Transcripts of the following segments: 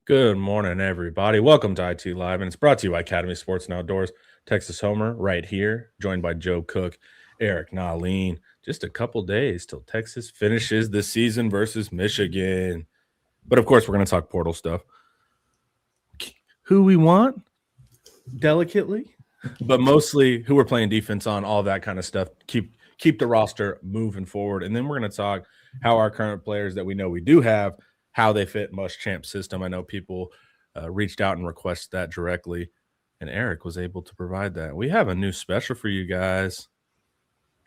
Good morning, everybody. Welcome to IT Live, and it's brought to you by Academy Sports and Outdoors. Texas Homer right here, joined by Joe Cook, Eric Nalin. Just a couple days till Texas finishes the season versus Michigan. But of course, we're going to talk portal stuff. Who we want, delicately, but mostly who we're playing defense on, all that kind of stuff. Keep the roster moving forward, and then we're going to talk how our current players that we know we do have, how they fit Muschamp system. I know people reached out and requested that directly, and Eric was able to provide that. We have a new special for you guys.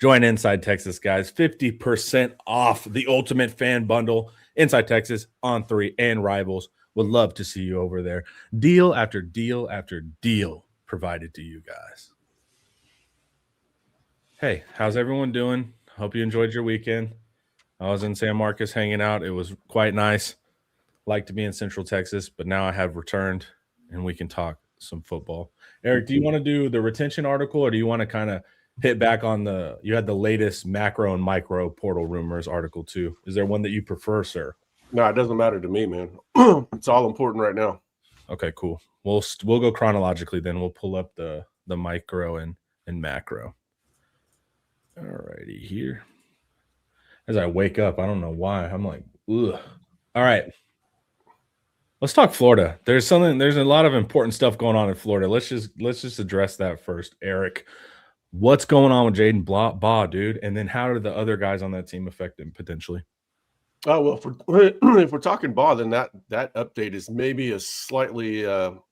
Join Inside Texas, guys. 50% off the Ultimate Fan Bundle. Inside Texas, On3, and Rivals. Would love to see you over there. Deal after deal after deal provided to you guys. Hey, how's everyone doing? Hope you enjoyed your weekend. I was in San Marcos hanging out. It was quite nice. Like to be in Central Texas, but now I have returned and we can talk some football. Eric, do you want to do the retention article, or do you want to kind of hit back on you had the latest macro and micro portal rumors article too? Is there one that you prefer, sir? No, it doesn't matter to me, man. It's all important right now. Okay, cool. We'll go chronologically then. We'll pull up the micro and macro. All righty, here. As I wake up, I don't know why. I'm like, ugh. All right. Let's talk Florida. There's a lot of important stuff going on in Florida. Let's just address that first, Eric. What's going on with Jaden Baugh, dude? And then how do the other guys on that team affect him potentially? Oh, well, if we're talking Baugh, then that update is maybe a slightly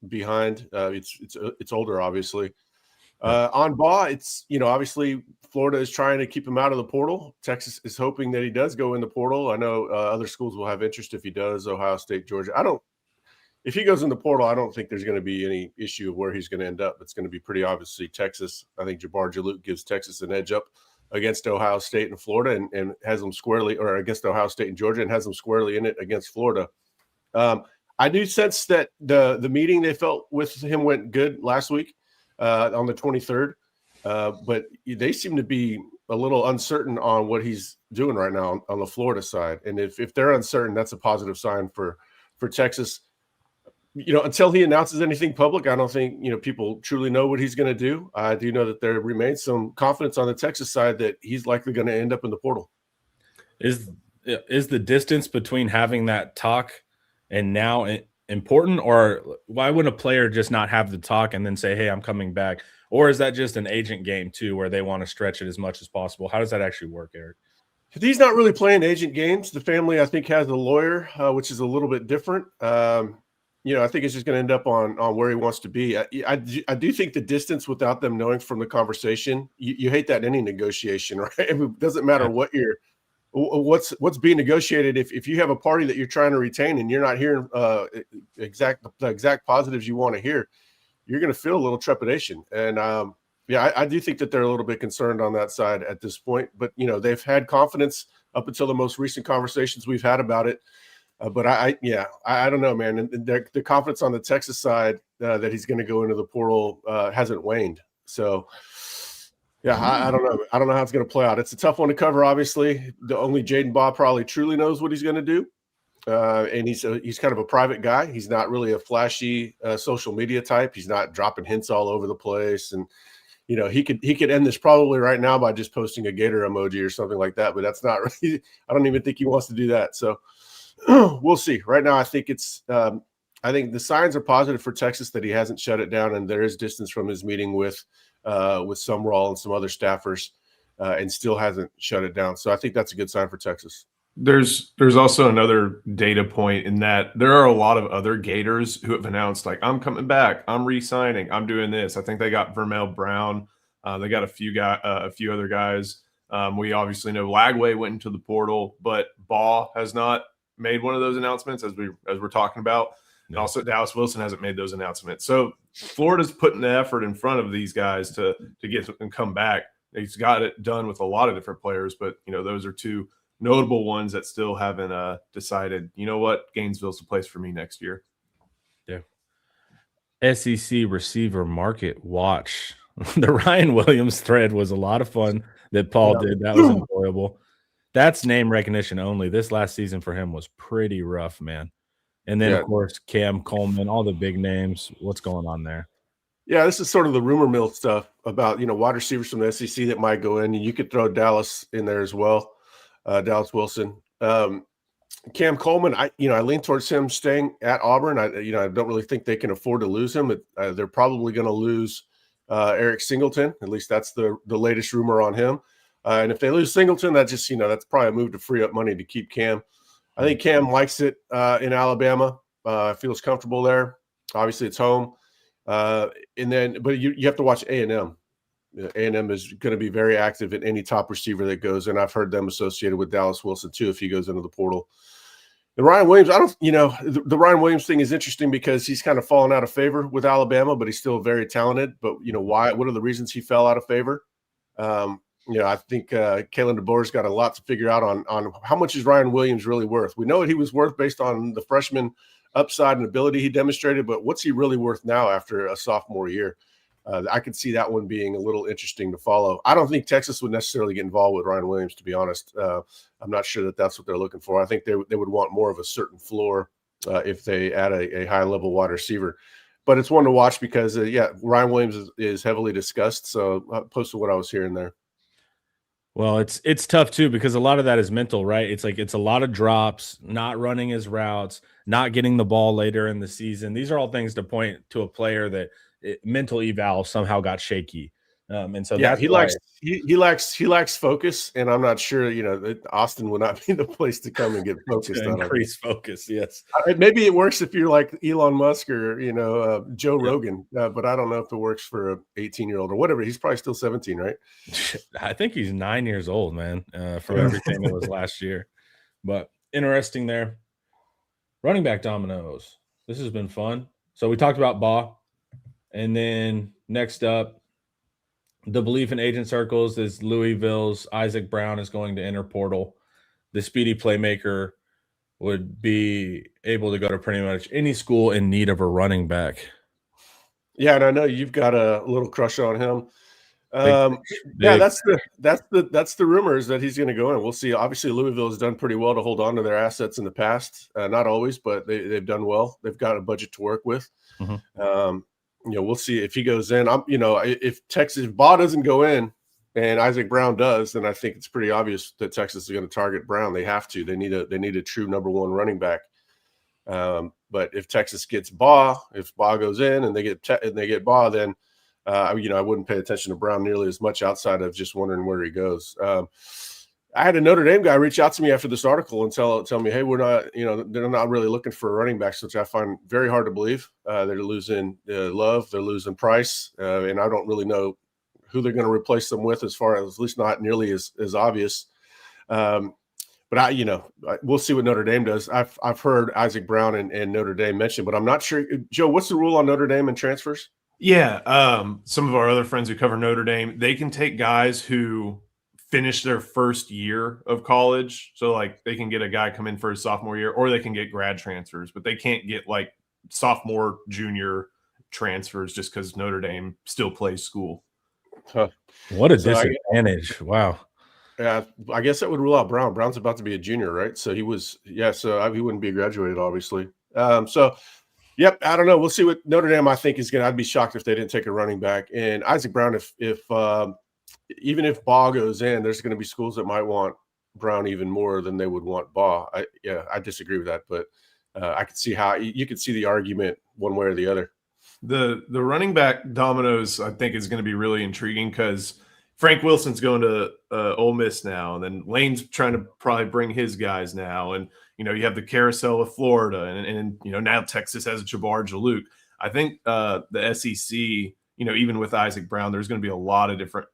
behind. It's older, obviously. On Baugh, it's, obviously Florida is trying to keep him out of the portal. Texas is hoping that he does go in the portal. I know other schools will have interest if he does. Ohio State, Georgia. If he goes in the portal, I don't think there's going to be any issue of where he's going to end up. It's going to be pretty obviously Texas. I think Jabbar Jalute gives Texas an edge up against Ohio State and Florida, and has them squarely, or against Ohio State and Georgia, and has them squarely in it against Florida. I do sense that the meeting they felt with him went good last week on the 23rd, but they seem to be a little uncertain on what he's doing right now on the Florida side. And if they're uncertain, that's a positive sign for Texas. Until he announces anything public, I don't think, people truly know what he's going to do. I do know that there remains some confidence on the Texas side that he's likely going to end up in the portal. Is the distance between having that talk and now important, or why wouldn't a player just not have the talk and then say, hey, I'm coming back? Or is that just an agent game too, where they want to stretch it as much as possible? How does that actually work, Eric? He's not really playing agent games. The family, I think, has a lawyer, which is a little bit different. I think it's just going to end up on where he wants to be. I do think the distance, without them knowing from the conversation, you hate that in any negotiation, right? It doesn't matter what's being negotiated. If you have a party that you're trying to retain and you're not hearing the exact positives you want to hear, you're going to feel a little trepidation. And I do think that they're a little bit concerned on that side at this point. But they've had confidence up until the most recent conversations we've had about it. But I don't know, man. And the confidence on the Texas side that he's going to go into the portal hasn't waned. So, I don't know. I don't know how it's going to play out. It's a tough one to cover, obviously. The only Jaden Baugh probably truly knows what he's going to do. And he's kind of a private guy. He's not really a flashy social media type. He's not dropping hints all over the place. And, he could end this probably right now by just posting a gator emoji or something like that. But that's not really – I don't even think he wants to do that. So, we'll see. Right now, I think I think the signs are positive for Texas that he hasn't shut it down, and there is distance from his meeting with Sumrall and some other staffers, and still hasn't shut it down. So I think that's a good sign for Texas. There's also another data point in that there are a lot of other Gators who have announced, like, I'm coming back, I'm re-signing, I'm doing this. I think they got Vermel Brown. They got a few other guys. We obviously know Lagway went into the portal, but Baugh has not made one of those announcements as we're talking about. And also Dallas Wilson hasn't made those announcements. So Florida's putting the effort in front of these guys to get and come back. He's got it done with a lot of different players, but those are two notable ones that still haven't decided, what, Gainesville's the place for me next year. Yeah. SEC receiver market watch. The Ryan Williams thread was a lot of fun that Paul did. That was enjoyable. That's name recognition only. This last season for him was pretty rough, man. And then, of Yeah. course, Cam Coleman, all the big names. What's going on there? Yeah, this is sort of the rumor mill stuff about, wide receivers from the SEC that might go in. And you could throw Dallas in there as well, Dallas Wilson. Cam Coleman, I lean towards him staying at Auburn. I don't really think they can afford to lose him. They're probably going to lose Eric Singleton. At least that's the latest rumor on him. And if they lose Singleton, that's probably a move to free up money to keep Cam. I think Cam likes it in Alabama. Feels comfortable there. Obviously, it's home. But you have to watch A&M. A&M is going to be very active in any top receiver that goes, and I've heard them associated with Dallas Wilson too if he goes into the portal. And Ryan Williams, the Ryan Williams thing is interesting because he's kind of fallen out of favor with Alabama, but he's still very talented. But why? What are the reasons he fell out of favor? I think Kalen DeBoer's got a lot to figure out on how much is Ryan Williams really worth. We know what he was worth based on the freshman upside and ability he demonstrated, but what's he really worth now after a sophomore year? I could see that one being a little interesting to follow. I don't think Texas would necessarily get involved with Ryan Williams, to be honest. I'm not sure that that's what they're looking for. I think they would want more of a certain floor if they add a high-level wide receiver. But it's one to watch because, Ryan Williams is heavily discussed. So I posted what I was hearing there. Well, it's tough too because a lot of that is mental, right? It's a lot of drops, not running his routes, not getting the ball later in the season. These are all things to point to a player that mental eval somehow got shaky. And so that's he why lacks focus, and I'm not sure that Austin would not be the place to come and get focused to on. increase focus. Yes, maybe it works if you're like Elon Musk or Joe Yeah. Rogan, but I don't know if it works for a 18-year-old or whatever. He's probably still 17, right? I think he's 9 years old, man, from everything that was last year. But interesting there. Running back dominoes. This has been fun. So we talked about Baugh, and then next up, the belief in agent circles is Louisville's Isaac Brown is going to enter portal. The speedy playmaker would be able to go to pretty much any school in need of a running back. Yeah, and I know you've got a little crush on him. Big. That's the rumors that he's going to go in. We'll see. Obviously, Louisville has done pretty well to hold on to their assets in the past. Not always, but they've done well. They've got a budget to work with. Mhm. We'll see if he goes in. If Baugh doesn't go in and Isaac Brown does, then I think it's pretty obvious that Texas is going to target Brown. They have to. They need a true number one running back. But if Texas gets Baugh, if Baugh goes in and they get Baugh, then I wouldn't pay attention to Brown nearly as much outside of just wondering where he goes. I had a Notre Dame guy reach out to me after this article and tell me, hey, we're not, they're not really looking for running backs, which I find very hard to believe. They're losing Love, they're losing Price, and I don't really know who they're going to replace them with, as far as at least not nearly as obvious. But we'll see what Notre Dame does. I've heard Isaac Brown and Notre Dame mentioned, but I'm not sure. Joe, what's the rule on Notre Dame and transfers? Yeah, some of our other friends who cover Notre Dame, they can take guys who finish their first year of college. So like they can get a guy come in for his sophomore year, or they can get grad transfers, but they can't get like sophomore, junior transfers just because Notre Dame still plays school. Huh. What a disadvantage. Wow. Yeah, I guess that would rule out Brown. Brown's about to be a junior, right? So he was, so he wouldn't be graduated, obviously. Yep, I don't know. We'll see what Notre Dame, I think, is going to. I'd be shocked if they didn't take a running back. And Isaac Brown, even if Baugh goes in, there's going to be schools that might want Brown even more than they would want Baugh. I disagree with that, but I could see how you could see the argument one way or the other. The running back dominoes, I think, is going to be really intriguing because Frank Wilson's going to Ole Miss now, and then Lane's trying to probably bring his guys now, and you have the carousel of Florida, and now Texas has Jabbar Jalouk. I think the SEC, even with Isaac Brown, there's going to be a lot of different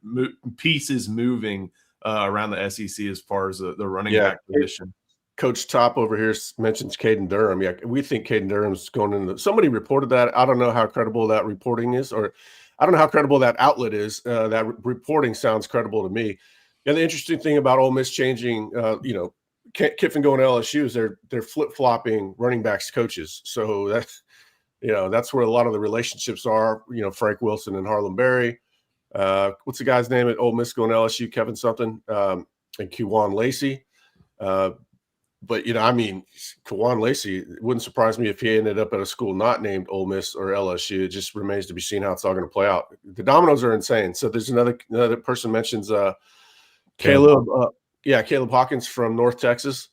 pieces moving around the SEC as far as the running back position. Coach Top over here mentions Caden Durham. Yeah, we think Caden Durham's going in. Somebody reported that. I don't know how credible that reporting is, or I don't know how credible that outlet is. That reporting sounds credible to me. Yeah, the interesting thing about Ole Miss changing, Kiffin going to LSU is they're flip-flopping running backs coaches. So that's where a lot of the relationships are. Frank Wilson and Harlem Berry. What's the guy's name at Ole Miss going to LSU? Kevin something, and Kewan Lacey. But, I mean, Kawan Lacey, it wouldn't surprise me if he ended up at a school not named Ole Miss or LSU. It just remains to be seen how it's all going to play out. The dominoes are insane. So there's another person mentions Caleb. Caleb Hawkins from North Texas.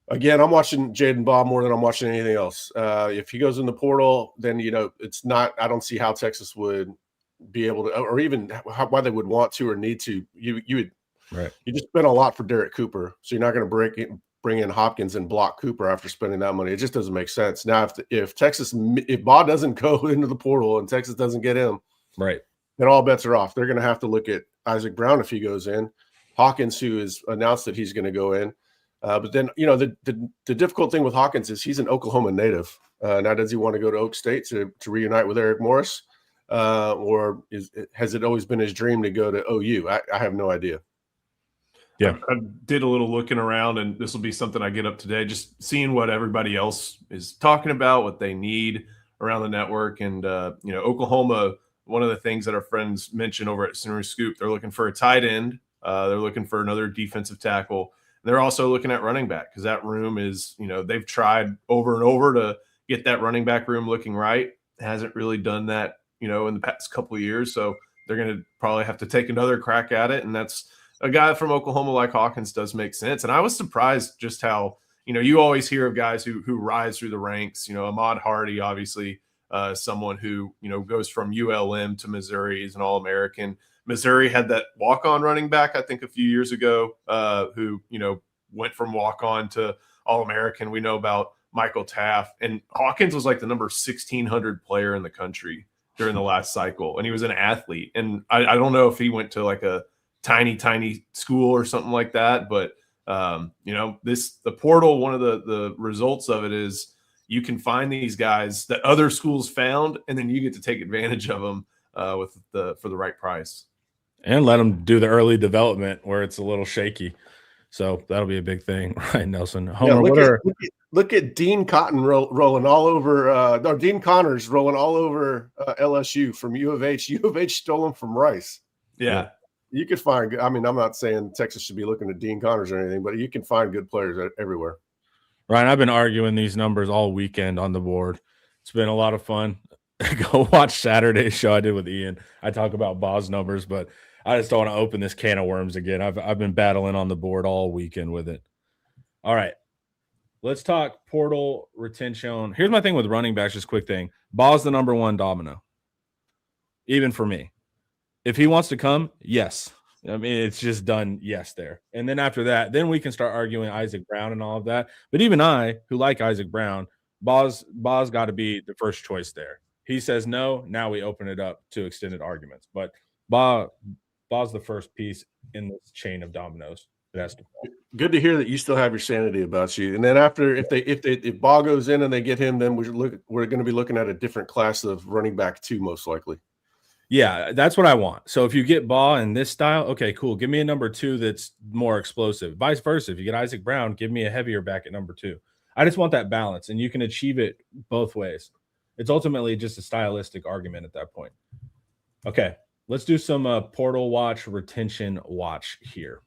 Again, I'm watching Jaden Baugh more than I'm watching anything else. If he goes in the portal, then, it's not – I don't see how Texas would be able to – or even why they would want to or need to. You just spent a lot for Derek Cooper, so you're not going to bring in Hopkins and block Cooper after spending that money. It just doesn't make sense. Now, if Baugh doesn't go into the portal and Texas doesn't get him, right, then all bets are off. They're going to have to look at Isaac Brown if he goes in, Hawkins, who has announced that he's going to go in. But then, the difficult thing with Hawkins is he's an Oklahoma native. Now, does he want to go to Oak State to reunite with Eric Morris? Or has it always been his dream to go to OU? I have no idea. Yeah, I did a little looking around, and this will be something I get up today, just seeing what everybody else is talking about, what they need around the network. And, Oklahoma, one of the things that our friends mentioned over at Center Scoop, they're looking for a tight end. They're looking for another defensive tackle. They're also looking at running back because that room is, they've tried over and over to get that running back room looking right. It hasn't really done that, in the past couple of years. So they're going to probably have to take another crack at it. And that's a guy from Oklahoma like Hawkins does make sense. And I was surprised just how, you always hear of guys who rise through the ranks. Ahmad Hardy, obviously, someone who, goes from ULM to Missouri. He's an All-American. Missouri had that walk-on running back, I think, a few years ago, who, went from walk-on to All-American. We know about Michael Taft. And Hawkins was like the number 1,600 player in the country during the last cycle. And he was an athlete. And I don't know if he went to like a tiny school or something like that. But, the portal, one of the results of it is you can find these guys that other schools found, and then you get to take advantage of them for the right price. And let them do the early development where it's a little shaky. So that'll be a big thing, right, Nelson? Homer, look at Dean Cotton rolling all over Dean Connors rolling all over LSU from U of H. U of H stole him from Rice. Yeah. You could find – I mean, I'm not saying Texas should be looking at Dean Connors or anything, but you can find good players everywhere. Ryan, I've been arguing these numbers all weekend on the board. It's been a lot of fun. Go watch Saturday's show I did with Ian. I talk about Baugh's numbers, but I just don't want to open this can of worms again. I've been battling on the board all weekend with it. All right. Let's talk portal retention. Here's my thing with running backs, just quick thing. Baugh's the number one domino, even for me. If he wants to come, yes. I mean, it's just done yes there. And then after that, then we can start arguing Isaac Brown and all of that. But even I, who like Isaac Brown, Baugh's got to be the first choice there. He says no, now we open it up to extended arguments. But Baugh's the first piece in this chain of dominoes. Good to hear that you still have your sanity about you. And then after, if Baugh goes in and they get him, then we're going to be looking at a different class of running back too, most likely. Yeah, that's what I want. So if you get Baugh in this style, okay, cool. Give me a number two that's more explosive. Vice versa. If you get Isaac Brown, give me a heavier back at number two. I just want that balance, and you can achieve it both ways. It's ultimately just a stylistic argument at that point. Okay, let's do some portal watch, retention watch here.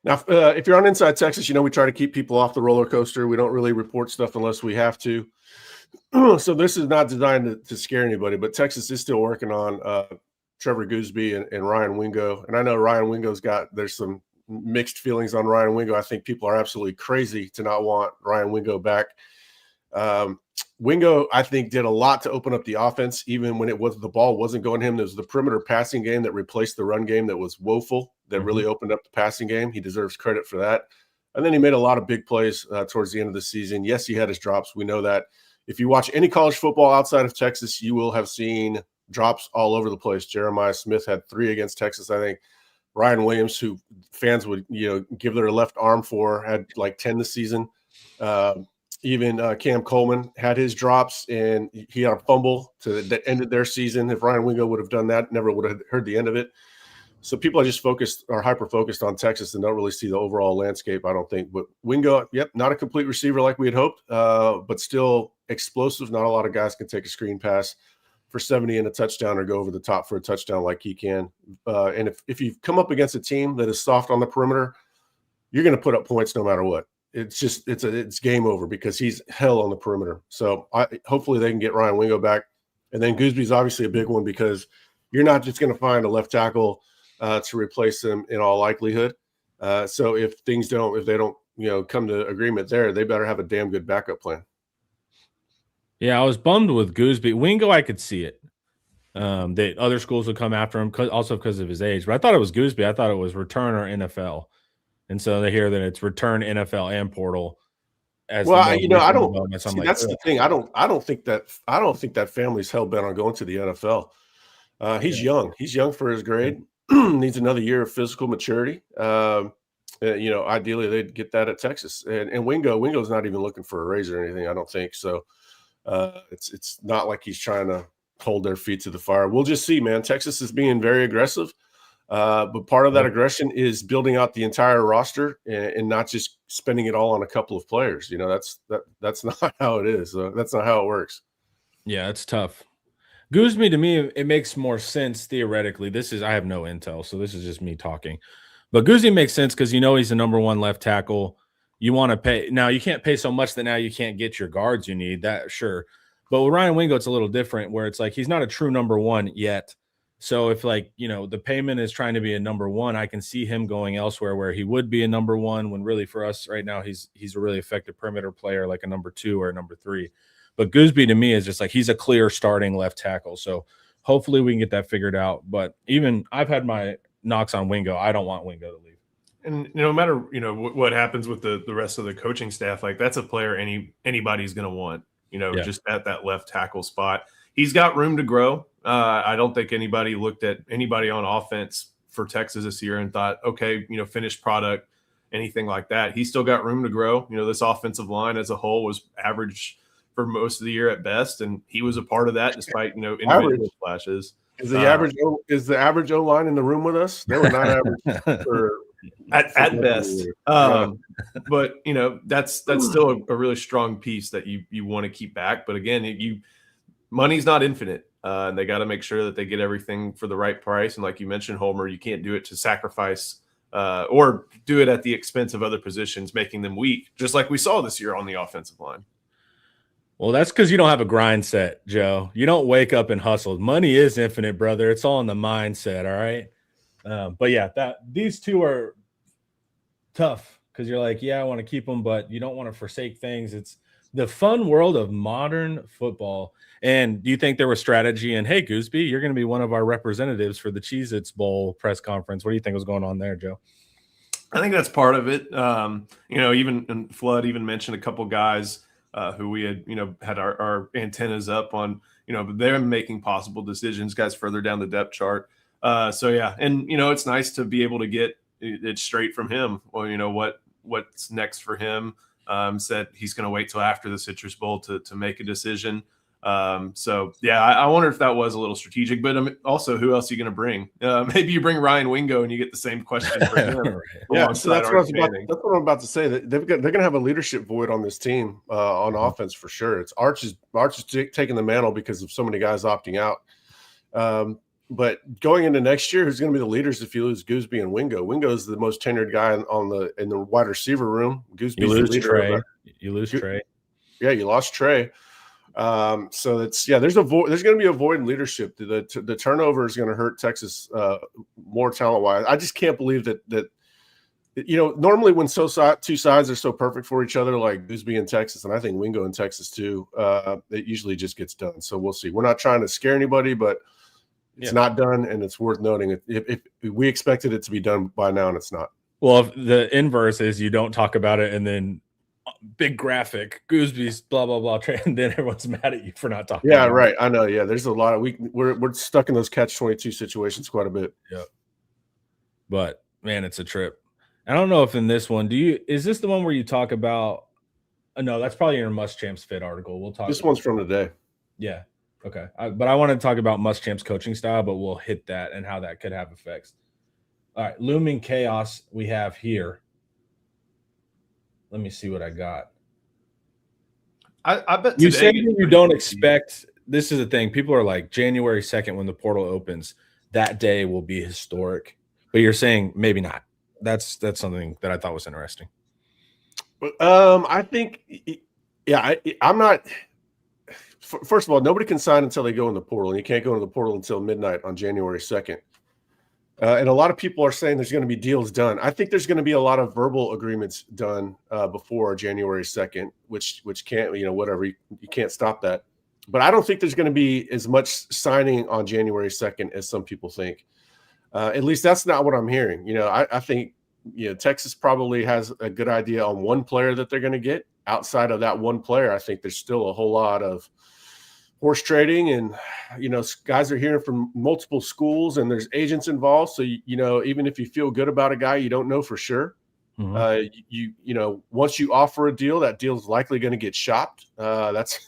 Now, if you're on Inside Texas, we try to keep people off the roller coaster. We don't really report stuff unless we have to. So this is not designed to scare anybody, but Texas is still working on Trevor Gooseby and Ryan Wingo. And I know Ryan Wingo's there's some mixed feelings on Ryan Wingo. I think people are absolutely crazy to not want Ryan Wingo back. Wingo, I think, did a lot to open up the offense, even when the ball wasn't going to him. There was the perimeter passing game that replaced the run game that was woeful, that really opened up the passing game. He deserves credit for that. And then he made a lot of big plays towards the end of the season. Yes, he had his drops. We know that. If you watch any college football outside of Texas, you will have seen drops all over the place. Jeremiah Smith had 3 against Texas, I think. Ryan Williams, who fans would give their left arm for, had like 10 this season. Even Cam Coleman had his drops, and he had a fumble that ended their season. If Ryan Wingo would have done that, never would have heard the end of it. So people are just hyper-focused on Texas and don't really see the overall landscape, I don't think. But Wingo, not a complete receiver like we had hoped, but still explosive. Not a lot of guys can take a screen pass for 70 and a touchdown or go over the top for a touchdown like he can. And if you come up against a team that is soft on the perimeter, you're going to put up points no matter what. It's game over because he's hell on the perimeter. So hopefully they can get Ryan Wingo back. And then Goosby's obviously a big one because you're not just going to find a left tackle to replace him in all likelihood. So if they don't, come to agreement there, they better have a damn good backup plan. Yeah, I was bummed with Goosby. Wingo, I could see it. That other schools would come after him also because of his age. But I thought it was Goosby. I thought it was return or NFL. And so they hear that it's return NFL and portal. I don't. So that's the thing. I don't think that family's hell bent on going to the NFL. He's young. He's young for his grade. Needs another year of physical maturity. Ideally they'd get that at Texas. And Wingo's not even looking for a raise or anything. I don't think so. It's not like he's trying to hold their feet to the fire. We'll just see, man. Texas is being very aggressive. But part of that aggression is building out the entire roster and not just spending it all on a couple of players. That's not how it is. That's not how it works. Yeah, it's tough. Goosby, to me, it makes more sense theoretically. I have no intel, so this is just me talking. But Goosby makes sense because he's the number one left tackle. You want to pay. Now, you can't pay so much that now you can't get your guards you need. That, sure. But with Ryan Wingo, it's a little different where it's like he's not a true number one yet. So if the payment is trying to be a number one, I can see him going elsewhere where he would be a number one when really for us right now he's a really effective perimeter player like a number two or a number three. But Goosby to me is just like he's a clear starting left tackle. So hopefully we can get that figured out. But even I've had my knocks on Wingo. I don't want Wingo to leave. And no matter what happens with the rest of the coaching staff, like that's a player anybody's going to want. Just at that left tackle spot. He's got room to grow. I don't think anybody looked at anybody on offense for Texas this year and thought, okay, finished product, anything like that. He's still got room to grow. This offensive line as a whole was average for most of the year at best, and he was a part of that despite individual flashes. Is the average O line in the room with us? They were not average for at best. But that's still a really strong piece that you want to keep back. But again, money's not infinite. And they got to make sure that they get everything for the right price. And like you mentioned, Homer, you can't do it to sacrifice or do it at the expense of other positions, making them weak, just like we saw this year on the offensive line. Well, that's because you don't have a grind set, Joe. You don't wake up and hustle. Money is infinite, brother. It's all in the mindset, all right? But yeah, these two are tough because you're like, yeah, I want to keep them, but you don't want to forsake things. It's the fun world of modern football. And do you think there was strategy? And hey, Goosby, you're going to be one of our representatives for the Cheez-Its Bowl press conference. What do you think was going on there, Joe? I think that's part of it. Even Flood even mentioned a couple guys who we had, had our antennas up on, they're making possible decisions, guys further down the depth chart. So yeah, and it's nice to be able to get it straight from him. Well, what's next for him? Said he's going to wait till after the Citrus Bowl to make a decision. So yeah, I wonder if that was a little strategic, but also who else are you going to bring? Maybe you bring Ryan Wingo and you get the same question for him. Right. Yeah, so that's what I'm about to say. That they're going to have a leadership void on this team on offense for sure. It's Arch is taking the mantle because of so many guys opting out. But going into next year, who's going to be the leaders if you lose Goosby and Wingo? Wingo is the most tenured guy in the wide receiver room. Goosby's you lose the leader. Trey. You lose Trey. Yeah, you lost Trey. So there's going to be a void in leadership. The turnover is going to hurt Texas more talent wise. I just can't believe that normally when two sides are so perfect for each other, like Goosby in Texas, and I think Wingo in Texas too, it usually just gets done. So we'll see. We're not trying to scare anybody, but it's not done, and it's worth noting. If we expected it to be done by now, and it's not. Well, if the inverse is you don't talk about it, and then big graphic, Goosby's blah blah blah, and then everyone's mad at you for not talking. Yeah, right. I know. Yeah, there's a lot of we're stuck in those catch-22 situations quite a bit. Yeah. But man, it's a trip. I don't know if in this one, is this the one where you talk about? No, that's probably in your Muschamp's Fit article. We'll talk. This one's from today. Yeah. Okay. But I want to talk about Muschamp's coaching style, but we'll hit that and how that could have effects. All right. Looming chaos we have here. Let me see what I got. I bet you say you don't expect. This is the thing. People are like January 2nd when the portal opens. That day will be historic. But you're saying maybe not. that's something that I thought was interesting. I think, yeah, I'm not. First of all, nobody can sign until they go in the portal, and you can't go into the portal until midnight on January 2nd. And a lot of people are saying there's going to be deals done. I think there's going to be a lot of verbal agreements done before January 2nd, which can't, whatever, you can't stop that. But I don't think there's going to be as much signing on January 2nd as some people think. At least that's not what I'm hearing. I think, Texas probably has a good idea on one player that they're going to get. Outside of that one player, I think there's still a whole lot of horse trading, and guys are hearing from multiple schools, and there's agents involved. So even if you feel good about a guy, you don't know for sure. Mm-hmm. Once you offer a deal, that deal is likely going to get shopped. That's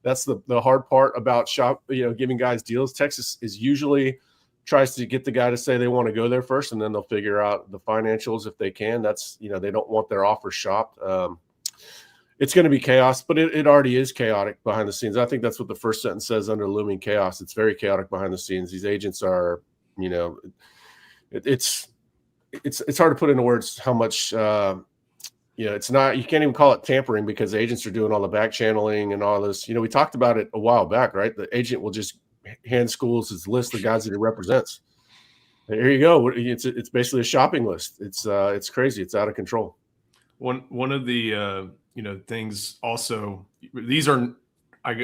the hard part about giving guys deals. Texas is usually tries to get the guy to say they want to go there first, and then they'll figure out the financials if they can. That's they don't want their offer shopped. It's going to be chaos, but it already is chaotic behind the scenes. I think that's what the first sentence says under looming chaos. It's very chaotic behind the scenes. These agents are, it's hard to put into words how much, it's not, you can't even call it tampering because agents are doing all the back channeling and all this. We talked about it a while back, right? The agent will just hand schools his list of guys that he represents. Here you go. It's basically a shopping list. It's crazy. It's out of control. One of the things also, these are,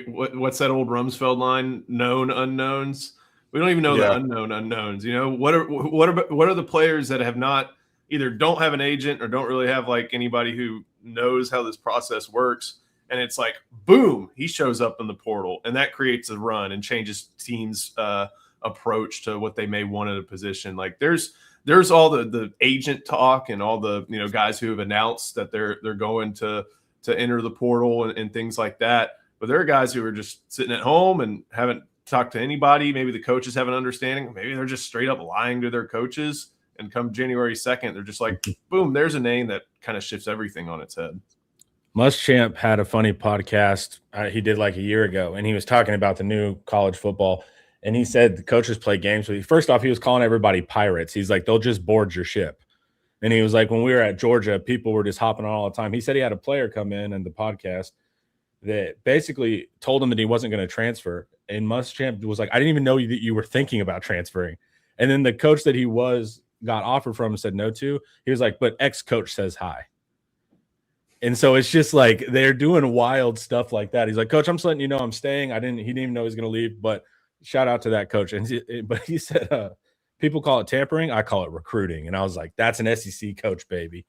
what's that old Rumsfeld line? Known unknowns. We don't even know the unknown unknowns. What are the players that have not either don't have an agent or don't really have like anybody who knows how this process works, and it's like boom, he shows up in the portal, and that creates a run and changes teams' approach to what they may want at a position. Like there's all the agent talk and all the guys who have announced that they're going to enter the portal and things like that. But there are guys who are just sitting at home and haven't talked to anybody. Maybe the coaches have an understanding. Maybe they're just straight up lying to their coaches. And come January 2nd, they're just like, boom, there's a name that kind of shifts everything on its head. Muschamp had a funny podcast he did like a year ago, and he was talking about the new college football. And he said the coaches play games with you. First off, he was calling everybody pirates. He's like, they'll just board your ship. And he was like, when we were at Georgia, people were just hopping on all the time. He said he had a player come in the podcast that basically told him that he wasn't going to transfer. And Muschamp was like, I didn't even know that you were thinking about transferring. And then the coach that he got offered from and said no to, he was like, but ex-coach says hi. And so it's just like they're doing wild stuff like that. He's like, Coach, I'm just letting you know I'm staying. He didn't even know he was going to leave, but shout out to that coach. But he said, people call it tampering. I call it recruiting. And I was like, that's an SEC coach, baby.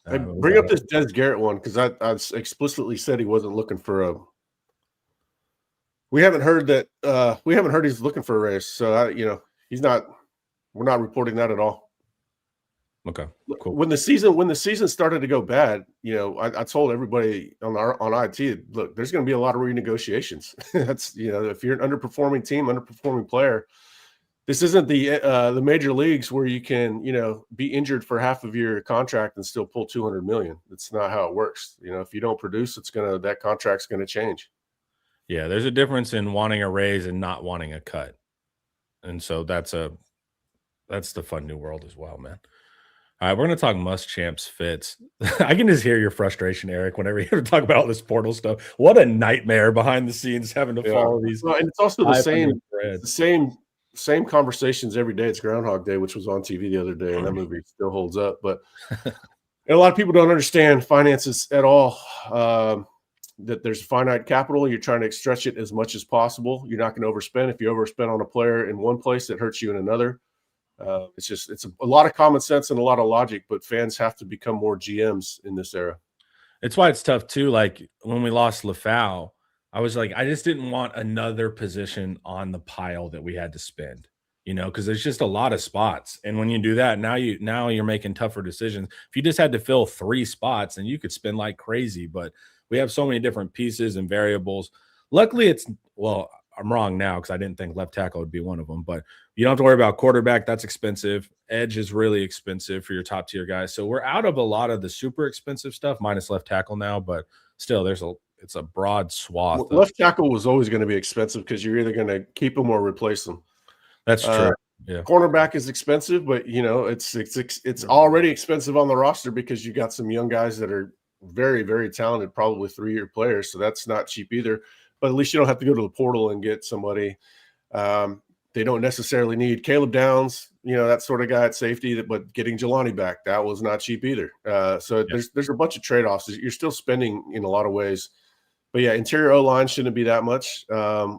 Bring up this Des Garrett one because I explicitly said he wasn't looking for a. We haven't heard that. We haven't heard he's looking for a race. So he's not. We're not reporting that at all. Okay, cool. When the season started to go bad, I told everybody on IT, look, there's going to be a lot of renegotiations. That's if you're an underperforming team, underperforming player, this isn't the major leagues where you can be injured for half of your contract and still pull $200 million. That's not how it works. If you don't produce, that contract's gonna change. Yeah, there's a difference in wanting a raise and not wanting a cut, and so that's the fun new world as well, man. All right, we're going to talk Muschamp's fits. I can just hear your frustration, Eric, whenever you talk about all this portal stuff. What a nightmare behind the scenes having to follow these. Well, and it's also the same conversations every day. It's Groundhog Day, which was on TV the other day, and that movie still holds up. But a lot of people don't understand finances at all. That there's finite capital. You're trying to stretch it as much as possible. You're not going to overspend. If you overspend on a player in one place, it hurts you in another. It's a lot of common sense and a lot of logic, but fans have to become more GMs in this era. It's why it's tough too. Like when we lost LaFau, I was like, I just didn't want another position on the pile that we had to spend, because there's just a lot of spots. And when you do that, now you're making tougher decisions. If you just had to fill 3 spots, and you could spend like crazy, but we have so many different pieces and variables. Luckily, I'm wrong now because I didn't think left tackle would be one of them, but you don't have to worry about quarterback. That's expensive. Edge is really expensive for your top tier guys. So we're out of a lot of the super expensive stuff minus left tackle now, but still it's a broad swath. Left tackle was always going to be expensive because you're either going to keep them or replace them. That's true. Yeah. Cornerback is expensive, but it's already expensive on the roster because you got some young guys that are very, very talented, probably 3-year players. So that's not cheap either. But at least you don't have to go to the portal and get somebody. They don't necessarily need Caleb Downs, that sort of guy at safety. But getting Jelani back, that was not cheap either. So there's a bunch of trade-offs. You're still spending in a lot of ways. But yeah, interior O-line shouldn't be that much,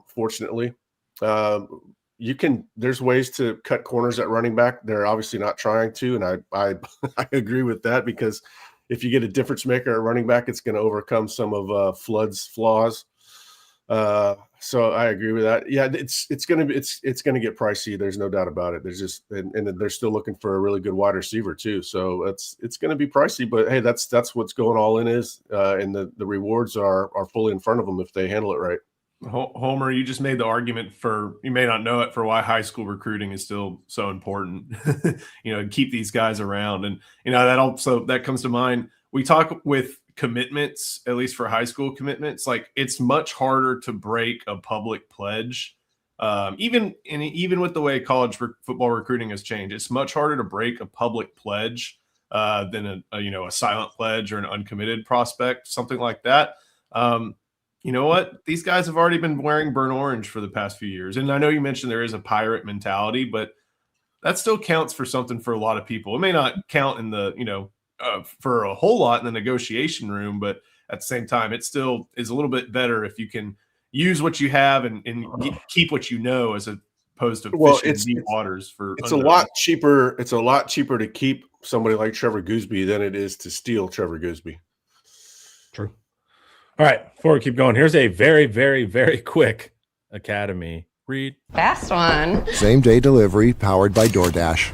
fortunately. There's ways to cut corners at running back. They're obviously not trying to, and I I agree with that, because if you get a difference maker at running back, it's going to overcome some of Flood's flaws. So I agree with that. Yeah, it's going to get pricey. There's no doubt about it. There's just and they're still looking for a really good wide receiver too. So it's going to be pricey, but hey, that's what's going all in is, and the rewards are fully in front of them if they handle it right. Homer, you just made the argument for, you may not know it, for why high school recruiting is still so important, keep these guys around. And, that comes to mind. We talk with commitments, at least for high school commitments, like it's much harder to break a public pledge. Even with the way college football recruiting has changed, it's much harder to break a public pledge than a silent pledge or an uncommitted prospect, something like that. You know what? These guys have already been wearing burnt orange for the past few years. And I know you mentioned there is a pirate mentality, but that still counts for something for a lot of people. It may not count in the, for a whole lot in the negotiation room, but at the same time, it still is a little bit better if you can use what you have and keep what you know, as opposed to fishing deep waters for. It's a lot cheaper. It's a lot cheaper to keep somebody like Trevor Gooseby than it is to steal Trevor Gooseby. True. All right, before we keep going, here's a very, very, very quick Academy read. Fast one. Same-day delivery powered by DoorDash.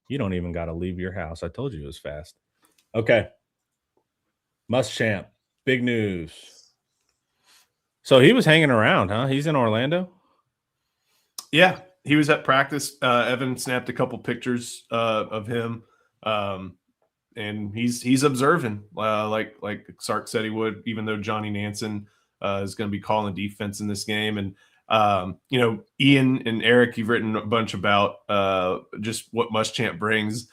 You don't even got to leave your house. I told you it was fast. Okay. Muschamp, big news. So he was hanging around, huh? He's in Orlando? Yeah, he was at practice. Evan snapped a couple pictures of him. And he's observing, like Sark said he would, even though Johnny Nansen is going to be calling defense in this game. And Ian and Eric, you've written a bunch about just what Muschamp brings.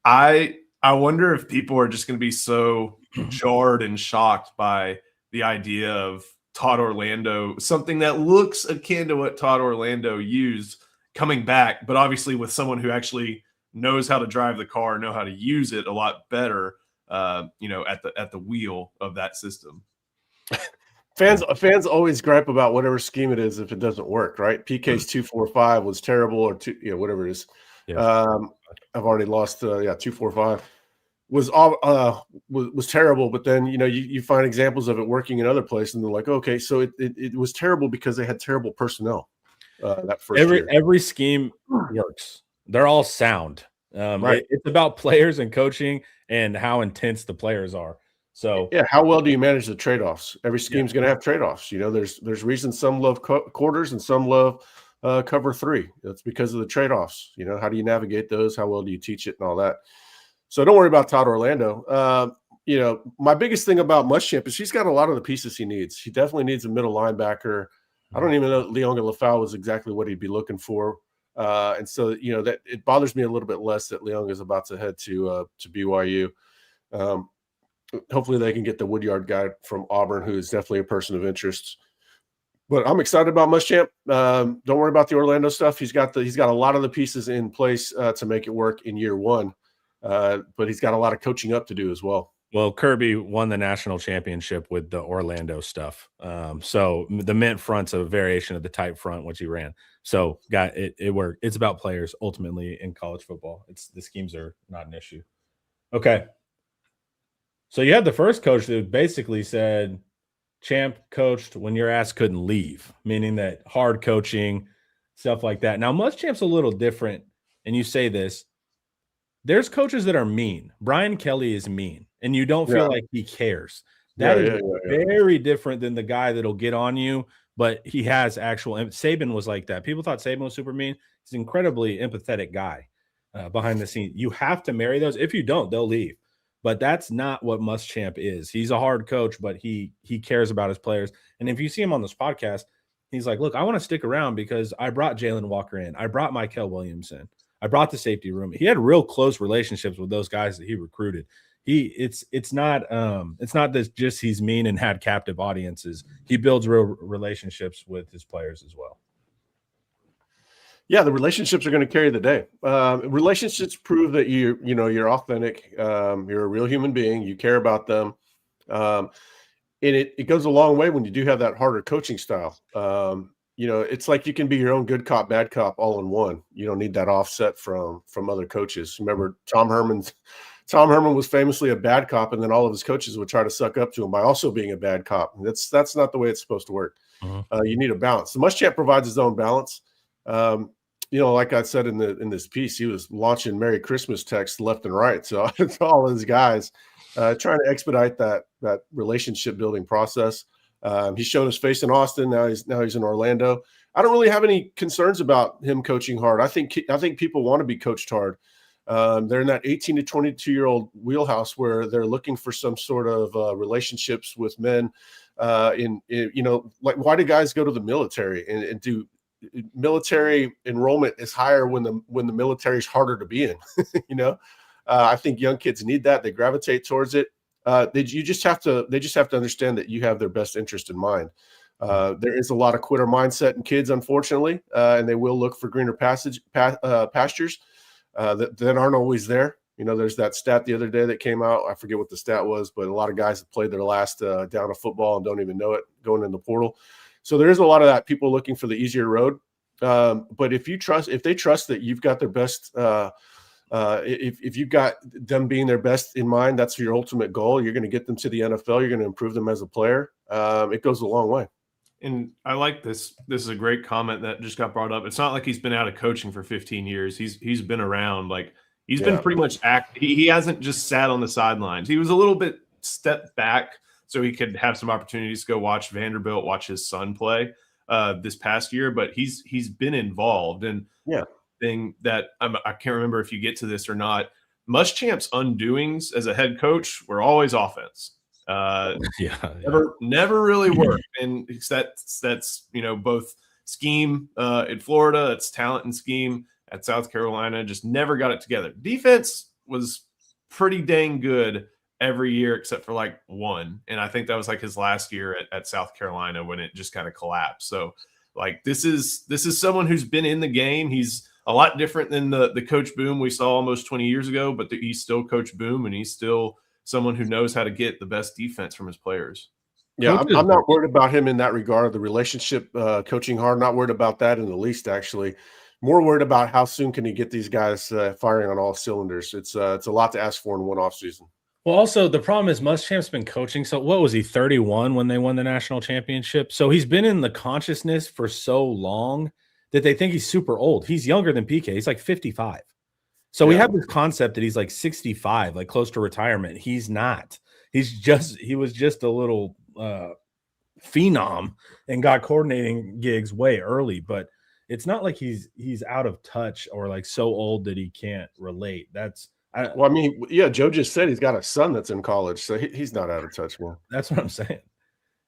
I wonder if people are just going to be so jarred and shocked by the idea of Todd Orlando, something that looks akin to what Todd Orlando used, coming back, but obviously with someone who actually knows how to drive the car, know how to use it a lot better, at the wheel of that system. Fans always gripe about whatever scheme it is if it doesn't work, right? PK's 2-4-5 was terrible, or whatever it is. Yeah. I've already lost. 2-4-5 was terrible. But then you find examples of it working in other places, and they're like, okay, so it was terrible because they had terrible personnel. That first year. Every scheme works. They're all sound. Right. It's about players and coaching and how intense the players are. So yeah, how well do you manage the trade-offs? Every scheme's going to have trade-offs. There's reasons some love quarters and some love cover three. That's because of the trade-offs. How do you navigate those? How well do you teach it and all that? So don't worry about Todd Orlando. My biggest thing about Muschamp is he's got a lot of the pieces he needs. He definitely needs a middle linebacker. I don't even know Leonga Lafau was exactly what he'd be looking for. And so, that it bothers me a little bit less that Leong is about to head to BYU. Hopefully they can get the Woodyard guy from Auburn, who is definitely a person of interest. But I'm excited about Muschamp. Don't worry about the Orlando stuff. He's got a lot of the pieces in place to make it work in year one. But he's got a lot of coaching up to do as well. Well, Kirby won the national championship with the Orlando stuff. So the mint front's a variation of the tight front, which he ran. So it worked. It's about players ultimately in college football. The schemes are not an issue. Okay. So you had the first coach that basically said Champ coached when your ass couldn't leave, meaning that hard coaching, stuff like that. Now, Muschamp's a little different, and you say this. There's coaches that are mean. Brian Kelly is mean, and you don't feel like he cares. That is very different than the guy that'll get on you, but he has actual – Saban was like that. People thought Saban was super mean. He's an incredibly empathetic guy behind the scenes. You have to marry those. If you don't, they'll leave. But that's not what Muschamp is. He's a hard coach, but he cares about his players. And if you see him on this podcast, He's like, look, I want to stick around because I brought Jalen Walker in. I brought Michael Williams in. I brought the safety room. He had real close relationships with those guys that he recruited. It's not that just he's mean and had captive audiences. He builds real relationships with his players as well. Yeah, the relationships are going to carry the day. Relationships prove that you're authentic. You're a real human being. You care about them, and it goes a long way when you do have that harder coaching style. It's like you can be your own good cop, bad cop all in one. You don't need that offset from other coaches. Remember, Tom Herman was famously a bad cop, and then all of his coaches would try to suck up to him by also being a bad cop. That's not the way it's supposed to work. You need a balance. The Muschamp provides his own balance. Like I said in this piece, he was launching Merry Christmas texts left and right. So it's all his guys trying to expedite that relationship building process. He's shown his face in Austin. Now he's in Orlando. I don't really have any concerns about him coaching hard. I think people want to be coached hard. They're in that 18 to 22-year-old wheelhouse where they're looking for some sort of relationships with men. Like, why do guys go to the military and do military enrollment is higher when the military is harder to be in? I think young kids need that. They gravitate towards it. They just have to understand that you have their best interest in mind. There is a lot of quitter mindset in kids, unfortunately, and they will look for greener pastures that aren't always there. There's that stat the other day that came out. I forget what the stat was, but a lot of guys have played their last down of football and don't even know it going in the portal. So there is a lot of that, people looking for the easier road. But if they trust that you've got their best, if you've got them being their best in mind, that's your ultimate goal. You're going to get them to the NFL. You're going to improve them as a player. It goes a long way. And I like this. This is a great comment that just got brought up. It's not like he's been out of coaching for 15 years. He's been around. Like, he's been pretty much he hasn't just sat on the sidelines. He was a little bit stepped back so he could have some opportunities to go watch Vanderbilt, watch his son play this past year. But he's been involved. And thing that I can't remember if you get to this or not. Muschamp's undoings as a head coach were always offense. Never really worked. And that's both scheme in Florida, it's talent and scheme at South Carolina, just never got it together. Defense was pretty dang good every year except for like one. And I think that was like his last year at South Carolina when it just kind of collapsed. So like this is someone who's been in the game. He's a lot different than the Coach Boom we saw almost 20 years ago, but he's still Coach Boom, and he's still someone who knows how to get the best defense from his players. Yeah, I'm not worried about him in that regard. The relationship coaching hard, not worried about that in the least, actually. More worried about how soon can he get these guys firing on all cylinders. It's a lot to ask for in one offseason. Well, also, the problem is Muschamp's been coaching. So what was he, 31 when they won the national championship? So he's been in the consciousness for so long that they think he's super old. He's younger than PK. He's like 55. So we have this concept that he's like 65, like close to retirement. He's not. He was just a little phenom and got coordinating gigs way early, but it's not like he's out of touch or like so old that he can't relate. Joe just said he's got a son that's in college, so he's not out of touch, man. That's what I'm saying.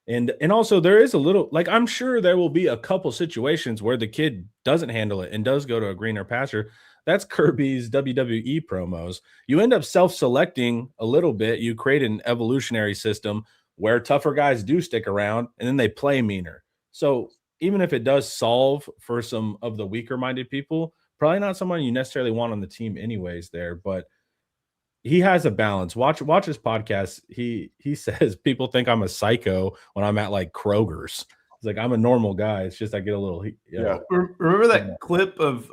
And also there is a little, like, I'm sure there will be a couple situations where the kid doesn't handle it and does go to a greener pasture. That's Kirby's WWE promos. You end up self-selecting a little bit. You create an evolutionary system where tougher guys do stick around and then they play meaner. So even if it does solve for some of the weaker-minded people, probably not someone you necessarily want on the team anyways there, but he has a balance. Watch his podcast. He says people think I'm a psycho when I'm at like Kroger's. He's like, I'm a normal guy. It's just I get a little Remember that clip of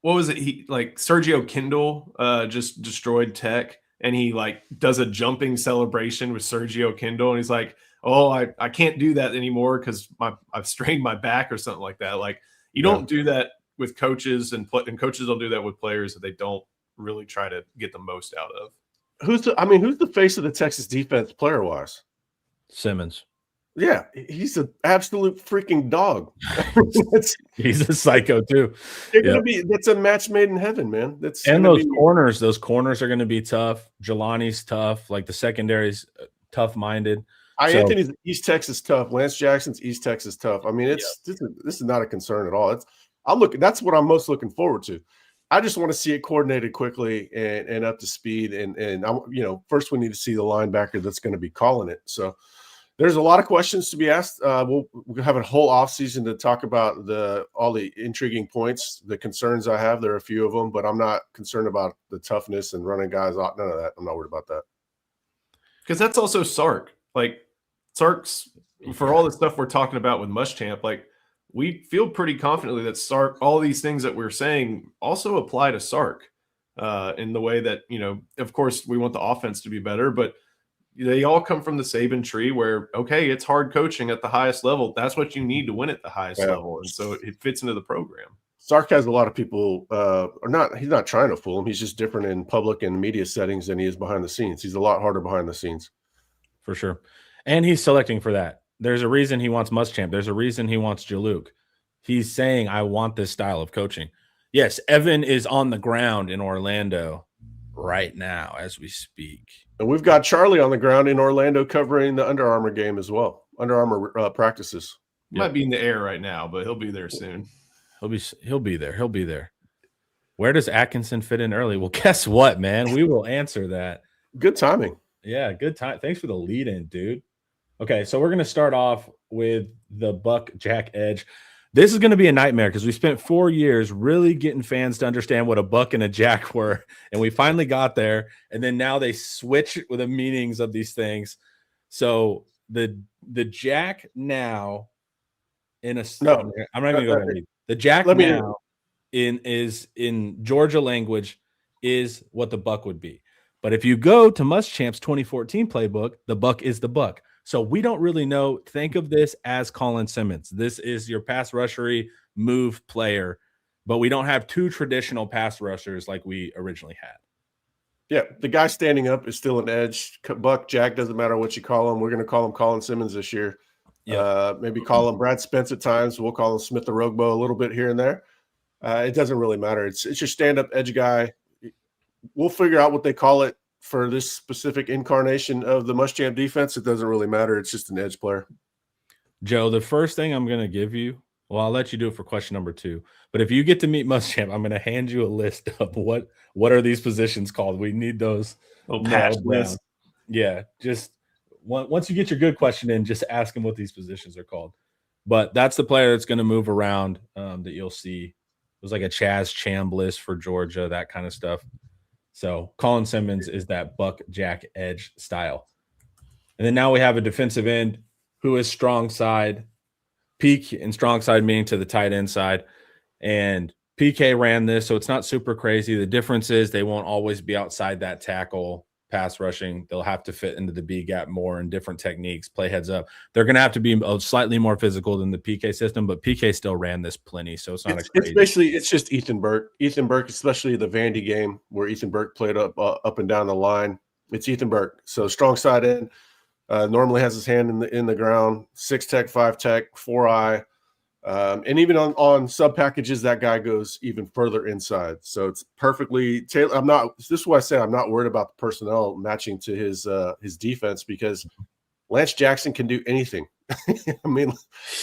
what was it? He like Sergio Kindle just destroyed Tech, and he like does a jumping celebration with Sergio Kindle, and he's like, "Oh, I can't do that anymore because I've strained my back or something like that." Like you don't do that with coaches, and coaches don't do that with players that they don't really try to get the most out of. Who's the face of the Texas defense player wise? Simmons. Yeah, he's an absolute freaking dog. He's a psycho too. That's a match made in heaven, man. Those corners are going to be tough. Jelani's tough. Like the secondary's tough-minded. Anthony's East Texas tough. Lance Jackson's East Texas tough. I mean, this is not a concern at all. That's what I'm most looking forward to. I just want to see it coordinated quickly and up to speed. And first we need to see the linebacker that's going to be calling it. So there's a lot of questions to be asked. We'll have a whole offseason to talk about all the intriguing points, the concerns I have. There are a few of them, but I'm not concerned about the toughness and running guys off. None of that. I'm not worried about that. Because that's also Sark. Like Sark's, for all the stuff we're talking about with Muschamp, like we feel pretty confidently that Sark, all these things that we're saying also apply to Sark in the way that, of course we want the offense to be better, but they all come from the Saban tree where, okay, it's hard coaching at the highest level. That's what you need to win at the highest level. And so it fits into the program. Sark has a lot of people, he's not trying to fool them. He's just different in public and media settings than he is behind the scenes. He's a lot harder behind the scenes. For sure. And he's selecting for that. There's a reason he wants Muschamp. There's a reason he wants Jaluk. He's saying, I want this style of coaching. Yes, Evan is on the ground in Orlando right now as we speak. And we've got Charlie on the ground in Orlando covering the Under Armour game as well. Under Armour practices. Might be in the air right now, but he'll be there soon. He'll be there. He'll be there. Where does Atkinson fit in early? Well, guess what, man? We will answer that. Good timing. Yeah, good time. Thanks for the lead in, dude. Okay, so we're going to start off with the Buck Jack edge. This is going to be a nightmare because we spent 4 years really getting fans to understand what a Buck and a Jack were, and we finally got there, and then now they switch with the meanings of these things. So the Jack now in a no, I'm not even going to read. The Jack now is in Georgia language is what the Buck would be. But if you go to Muschamp's 2014 playbook, the Buck is the Buck. So we don't really know. Think of this as Colin Simmons. This is your pass rushery move player, but we don't have two traditional pass rushers like we originally had. Yeah, the guy standing up is still an edge. Buck, Jack, doesn't matter what you call him. We're going to call him Colin Simmons this year. Maybe call him Brad Spence at times. We'll call him Smith the Rogbo a little bit here and there. It doesn't really matter. It's your stand-up edge guy. We'll figure out what they call it for this specific incarnation of the Muschamp defense. It doesn't really matter. It's just an edge player. Joe, the first thing I'm going to give you, well, I'll let you do it for question number 2. But if you get to meet Muschamp, I'm going to hand you a list of what are these positions called. We need those. Patch list. Yeah, just once you get your good question in, just ask him what these positions are called. But that's the player that's going to move around that you'll see. It was like a Chaz Chambliss for Georgia, that kind of stuff. So Colin Simmons is that Buck Jack edge style. And then now we have a defensive end who is strong side, peak and strong side meaning to the tight end side. And PK ran this, so it's not super crazy. The difference is they won't always be outside that tackle pass rushing. They'll have to fit into the B gap more in different techniques, play heads up. They're going to have to be slightly more physical than the PK system, but PK still ran this plenty, so it's not it's just Ethan Burke. Ethan Burke, especially the Vandy game where Ethan Burke played up and down the line. It's Ethan Burke. So strong side end, normally has his hand in the ground, 6 tech, 5 tech, 4-eye. And even on sub packages, that guy goes even further inside. So it's perfectly tailored. This is why I say I'm not worried about the personnel matching to his defense, because Lance Jackson can do anything. I mean,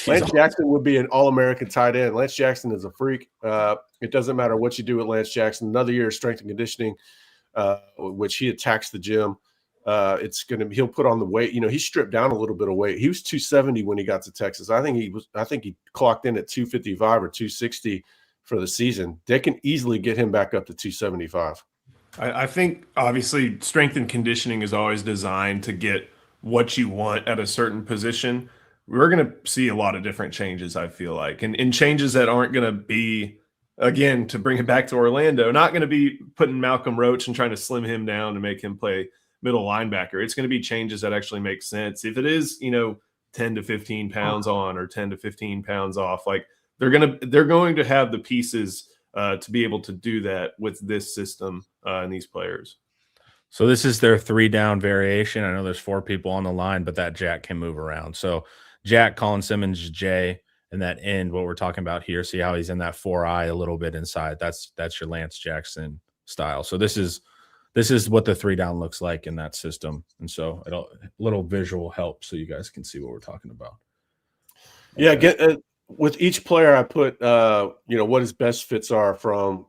Lance Jackson would be an All-American tight end. Lance Jackson is a freak. It doesn't matter what you do with Lance Jackson. Another year of strength and conditioning, which he attacks the gym. He'll put on the weight. He stripped down a little bit of weight. He was 270 when he got to Texas. I think he clocked in at 255 or 260 for the season. They can easily get him back up to 275. I think obviously strength and conditioning is always designed to get what you want at a certain position. We're going to see a lot of different changes, I feel like, and changes that aren't going to be, again, to bring it back to Orlando, not going to be putting Malcolm Roach and trying to slim him down to make him play middle linebacker. It's going to be changes that actually make sense. If it is, 10 to 15 pounds on or 10 to 15 pounds off, like they're going to have the pieces to be able to do that with this system and these players. So this is their 3-down variation. I know there's 4 people on the line, but that Jack can move around. So Jack, Colin Simmons, Jay, and that end, what we're talking about here, see how he's in that 4-eye a little bit inside. That's your Lance Jackson style. So this is this is what the 3 down looks like in that system. And so a little visual help so you guys can see what we're talking about. Yeah, with each player, I put what his best fits are from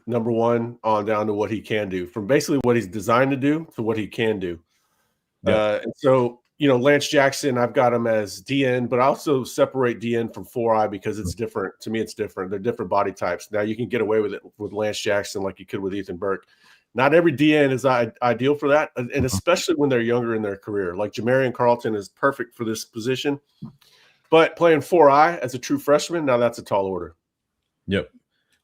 number 1 on down to what he can do, from basically what he's designed to do to what he can do. Yep. And so, Lance Jackson, I've got him as DN, but I also separate DN from 4i because it's different. To me, it's different. They're different body types. Now you can get away with it with Lance Jackson like you could with Ethan Burke. Not every DN is ideal for that, and especially when they're younger in their career. Like Jamarian Carlton is perfect for this position. But playing 4i as a true freshman, now that's a tall order. Yep.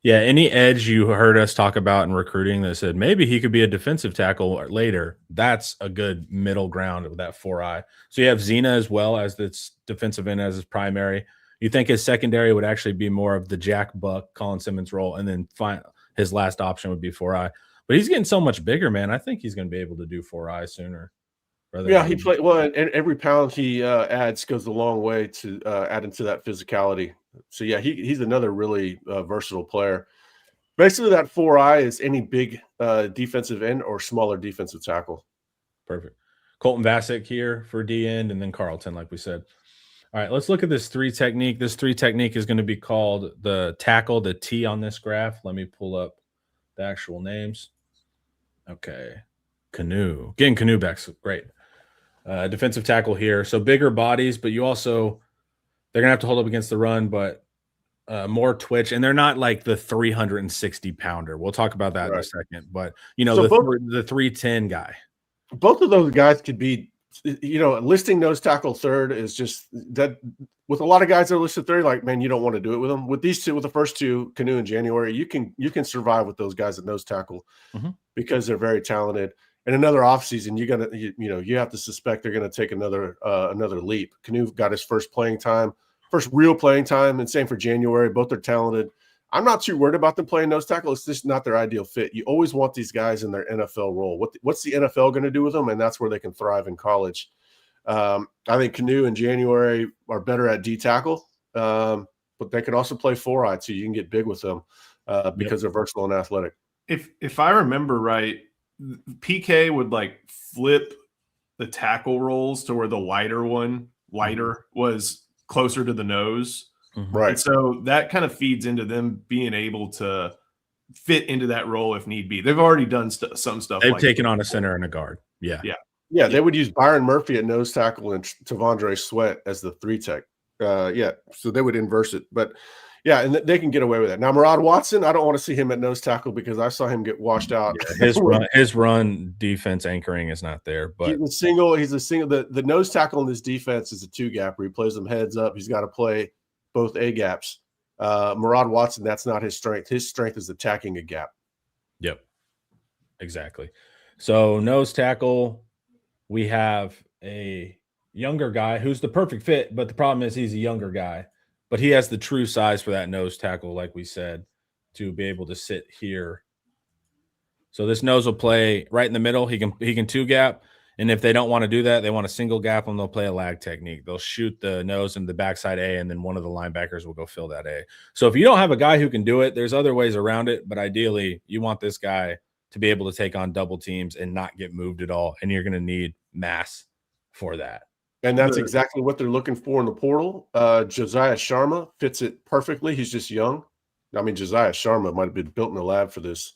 Yeah, any edge you heard us talk about in recruiting that said maybe he could be a defensive tackle later, that's a good middle ground with that 4i. So you have Zena as well as this defensive end as his primary. You think his secondary would actually be more of the Jack Buck, Colin Simmons role, and then his last option would be 4i. But he's getting so much bigger, man. I think he's going to be able to do 4i sooner. Yeah, he played well, and every pound he adds goes a long way to adding to that physicality. So yeah, he's another really versatile player. Basically, that 4i is any big defensive end or smaller defensive tackle. Perfect. Colton Vasek here for D end, and then Carlton, like we said. All right, let's look at this 3 technique. This 3 technique is going to be called the tackle, the T on this graph. Let me pull up the actual names. Okay. Canoe. Getting Canoe back. Great. Defensive tackle here. So bigger bodies, but they're going to have to hold up against the run, but more twitch. And they're not like the 360 pounder. We'll talk about that in a second. But, so the 310 guy. Both of those guys could be, listing nose tackle third is just that with a lot of guys that are listed third, like, man, you don't want to do it with them. With these two, with the first 2, Canoe and January, you can survive with those guys at nose tackle because they're very talented. In another offseason, you have to suspect they're going to take another leap. Canoe got his first real playing time, and same for January. Both are talented. I'm not too worried about them playing nose tackle. It's just not their ideal fit. You always want these guys in their NFL role. What's the NFL going to do with them? And that's where they can thrive in college. I think Canoe and January are better at D tackle, but they can also play 4i too. You can get big with them because they're versatile and athletic. If I remember right, PK would like flip the tackle rolls to where the lighter was closer to the nose. Right. And so that kind of feeds into them being able to fit into that role if need be. They've already done some stuff. They've taken on a center and a guard. Yeah. They would use Byron Murphy at nose tackle and Tavondre Sweat as the 3 tech. So they would inverse it. But yeah, and they can get away with that. Now, Murad Watson, I don't want to see him at nose tackle because I saw him get washed out. Yeah, his run defense anchoring is not there. But he's a single. The nose tackle in this defense is a 2 gap where he plays them heads up. He's got to play both A gaps. Murad Watson, that's not his strength. His strength is attacking a gap. Yep, exactly. So nose tackle, we have a younger guy who's the perfect fit, but the problem is he's a younger guy. But he has the true size for that nose tackle, like we said, to be able to sit here. So this nose will play right in the middle. He can 2 gap, and if they don't want to do that, they want a single gap, and they'll play a lag technique. They'll shoot the nose into the backside A, and then one of the linebackers will go fill that A. So if you don't have a guy who can do it, there's other ways around it, but ideally you want this guy to be able to take on double teams and not get moved at all, and you're going to need mass for that. And that's exactly what they're looking for in the portal. Josiah Sharma fits it perfectly. He's just young. I mean, Josiah Sharma might have been built in the lab for this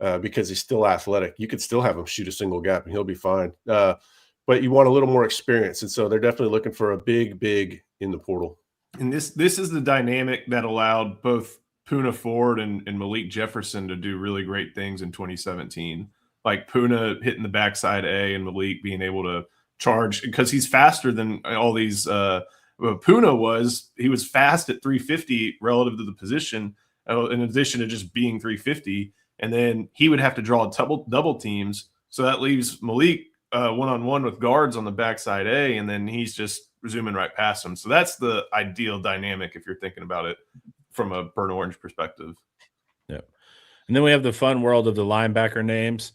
because he's still athletic. You could still have him shoot a single gap and he'll be fine. But you want a little more experience. And so they're definitely looking for a big in the portal. And this is the dynamic that allowed both Puna Ford and Malik Jefferson to do really great things in 2017. Like Puna hitting the backside A and Malik being able to charge because he's faster than all these. Puna he was fast at 350 relative to the position, in addition to just being 350. And then he would have to draw double teams. So that leaves Malik one-on-one with guards on the backside A, and then he's just zooming right past him. So that's the ideal dynamic if you're thinking about it from a burnt orange perspective. Yeah. And then we have the fun world of the linebacker names.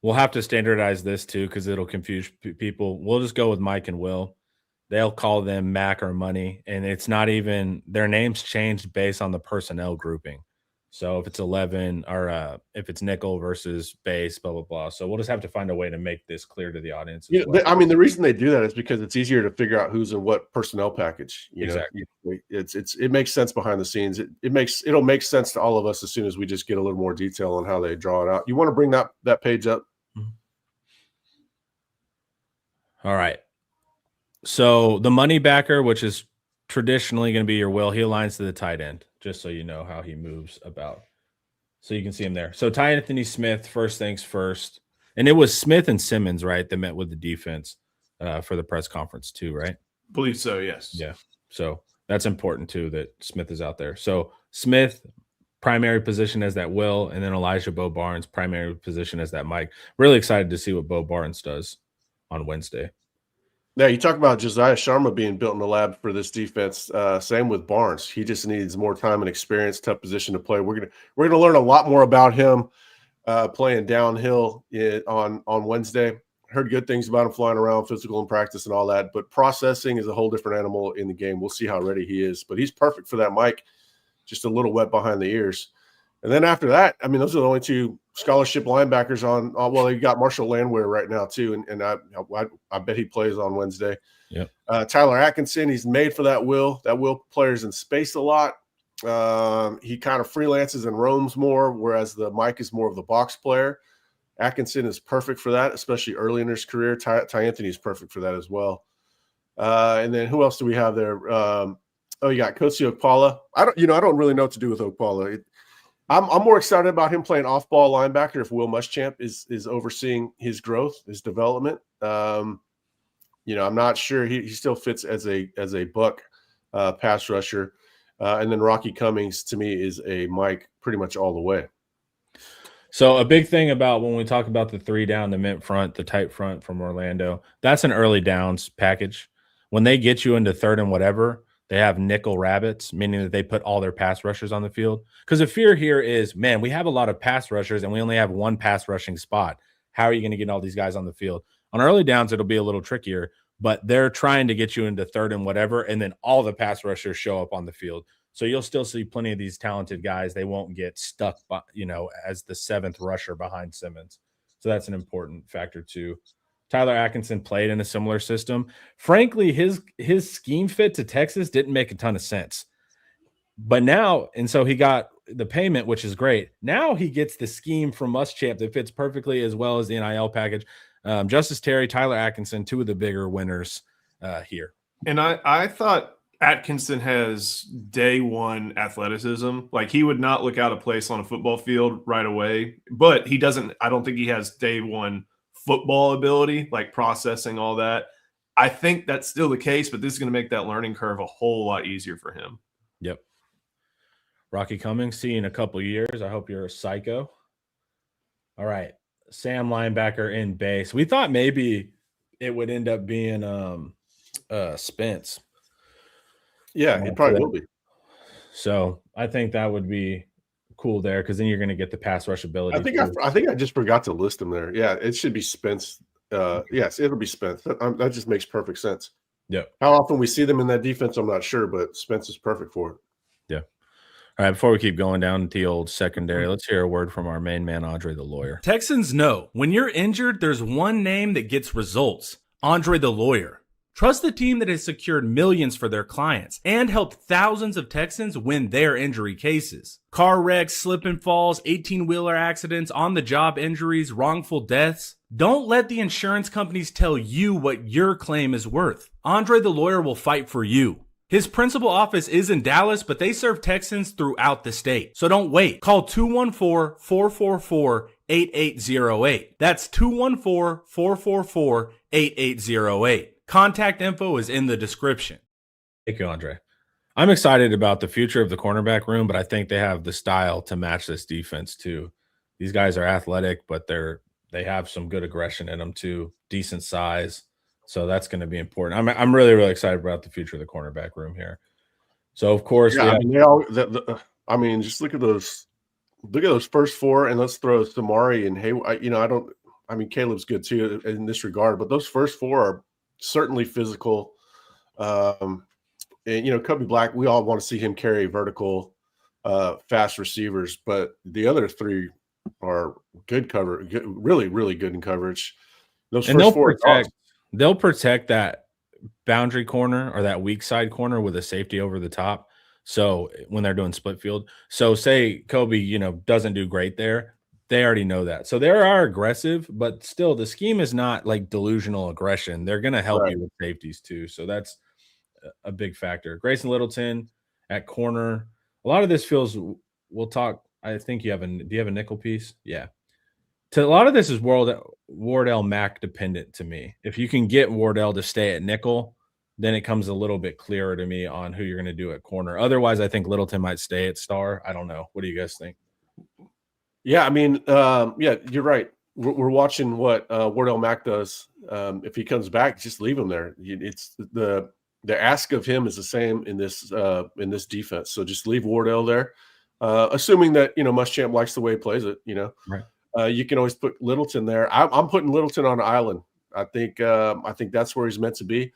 We'll have to standardize this too because it'll confuse people. We'll just go with Mike and Will. They'll call them Mac or Money, and it's not even – their names changed based on the personnel grouping. So if it's 11 or if it's nickel versus base, blah, blah, blah. So we'll just have to find a way to make this clear to the audience as well. I mean, the reason they do that is because it's easier to figure out who's in what personnel package. Exactly. It makes sense behind the scenes. It'll make sense to all of us as soon as we just get a little more detail on how they draw it out. You want to bring that page up? All right. So the money backer, which is traditionally going to be your Will, he aligns to the tight end, just so you know how he moves about. So you can see him there. So Ty Anthony Smith, first things first. And it was Smith and Simmons, right, that met with the defense for the press conference too, right? Believe so, yes. Yeah. So that's important too, that Smith is out there. So Smith, primary position as that Will, and then Elijah Bo Barnes, primary position as that Mike. Really excited to see what Bo Barnes does on Wednesday. Yeah, you talk about Josiah Sharma being built in the lab for this defense. Same with Barnes. He just needs more time and experience, tough position to play. We're gonna learn a lot more about him playing downhill on Wednesday. Heard good things about him flying around, physical in practice and all that, but processing is a whole different animal in the game. We'll see how ready he is, but he's perfect for that Mike. Just a little wet behind the ears. And then after that, I mean, those are the only two scholarship linebackers on. Well, you got Marshall Landwehr right now too, and I bet he plays on Wednesday. Yep. Tyler Atkinson, he's made for that Will. That Will player's in space a lot. He kind of freelances and roams more, whereas the Mike is more of the box player. Atkinson is perfect for that, especially early in his career. Ty Anthony is perfect for that as well. And then who else do we have there? You got Kosi Okpala. I don't really know what to do with Okpala. I'm more excited about him playing off-ball linebacker if Will Muschamp is overseeing his growth, his development. I'm not sure he still fits as a buck pass rusher. And then Rocky Cummings, to me, is a Mike pretty much all the way. So a big thing about when we talk about the 3 down, the mint front, the tight front from Orlando, that's an early downs package. When they get you into third and whatever, they have nickel rabbits, meaning that they put all their pass rushers on the field. Because the fear here is, man, we have a lot of pass rushers and we only have one pass rushing spot. How are you going to get all these guys on the field? On early downs, it'll be a little trickier, but they're trying to get you into third and whatever, and then all the pass rushers show up on the field. So you'll still see plenty of these talented guys. They won't get stuck, as the 7th rusher behind Simmons. So that's an important factor too. Tyler Atkinson played in a similar system. Frankly, his scheme fit to Texas didn't make a ton of sense. But now, and so he got the payment, which is great. Now he gets the scheme from Muschamp that fits perfectly, as well as the NIL package. Justice Terry, Tyler Atkinson, 2 of the bigger winners here. And I thought Atkinson has day one athleticism. Like, he would not look out of place on a football field right away, but he doesn't. I don't think he has day one football ability, like processing all that. I think that's still the case, but this is going to make that learning curve a whole lot easier for him. Yep. Rocky Cummings, see you in a couple years. I hope you're a psycho. All right. Sam linebacker in base. We thought maybe it would end up being Spence. Yeah, it probably will be. So I think that would be cool there, because then you're going to get the pass rush ability. I think I just forgot to list him there. Yeah, it should be Spence. Yes, it'll be Spence. That just makes perfect sense. Yeah. How often we see them in that defense, I'm not sure, but Spence is perfect for it. Yeah. All right, before we keep going down to the old secondary, let's hear a word from our main man, Andre the Lawyer. Texans know when you're injured, there's one name that gets results: Andre the Lawyer. Trust the team that has secured millions for their clients and helped thousands of Texans win their injury cases. Car wrecks, slip and falls, 18-wheeler accidents, on-the-job injuries, wrongful deaths. Don't let the insurance companies tell you what your claim is worth. Andre the Lawyer will fight for you. His principal office is in Dallas, but they serve Texans throughout the state. So don't wait. Call 214-444-8808. That's 214-444-8808. Contact info is in the description. Thank you, Andre. I'm excited about the future of the cornerback room, but I think they have the style to match this defense too. These guys are athletic, but they have some good aggression in them too, decent size. So that's going to be important. I'm really, really excited about the future of the cornerback room here. So of course, just look at those first 4, and let's throw Samari and Hayward. Caleb's good too in this regard, but those first 4 are certainly physical. And Kobe Black, we all want to see him carry vertical fast receivers, but the other three are good cover, really, really good in coverage. Those And first four are dogs. they'll protect that boundary corner or that weak side corner with a safety over the top. So when they're doing split field, so say Kobe, doesn't do great there, they already know that. So they are aggressive, but still the scheme is not like delusional aggression. They're going to help Right. you with safeties too. So that's a big factor. Grayson Littleton at corner. A lot of this feels. We'll talk. I think do you have a nickel piece? Yeah. A lot of this is Wardell Mack dependent to me. If you can get Wardell to stay at nickel, then it comes a little bit clearer to me on who you're going to do at corner. Otherwise, I think Littleton might stay at star. I don't know. What do you guys think? Yeah, I mean, yeah, you're right. We're watching what Wardell Mack does. If he comes back, just leave him there. It's the ask of him is the same in this defense. So just leave Wardell there, assuming that Muschamp likes the way he plays it. Right. You can always put Littleton there. I'm putting Littleton on an island. I think that's where he's meant to be.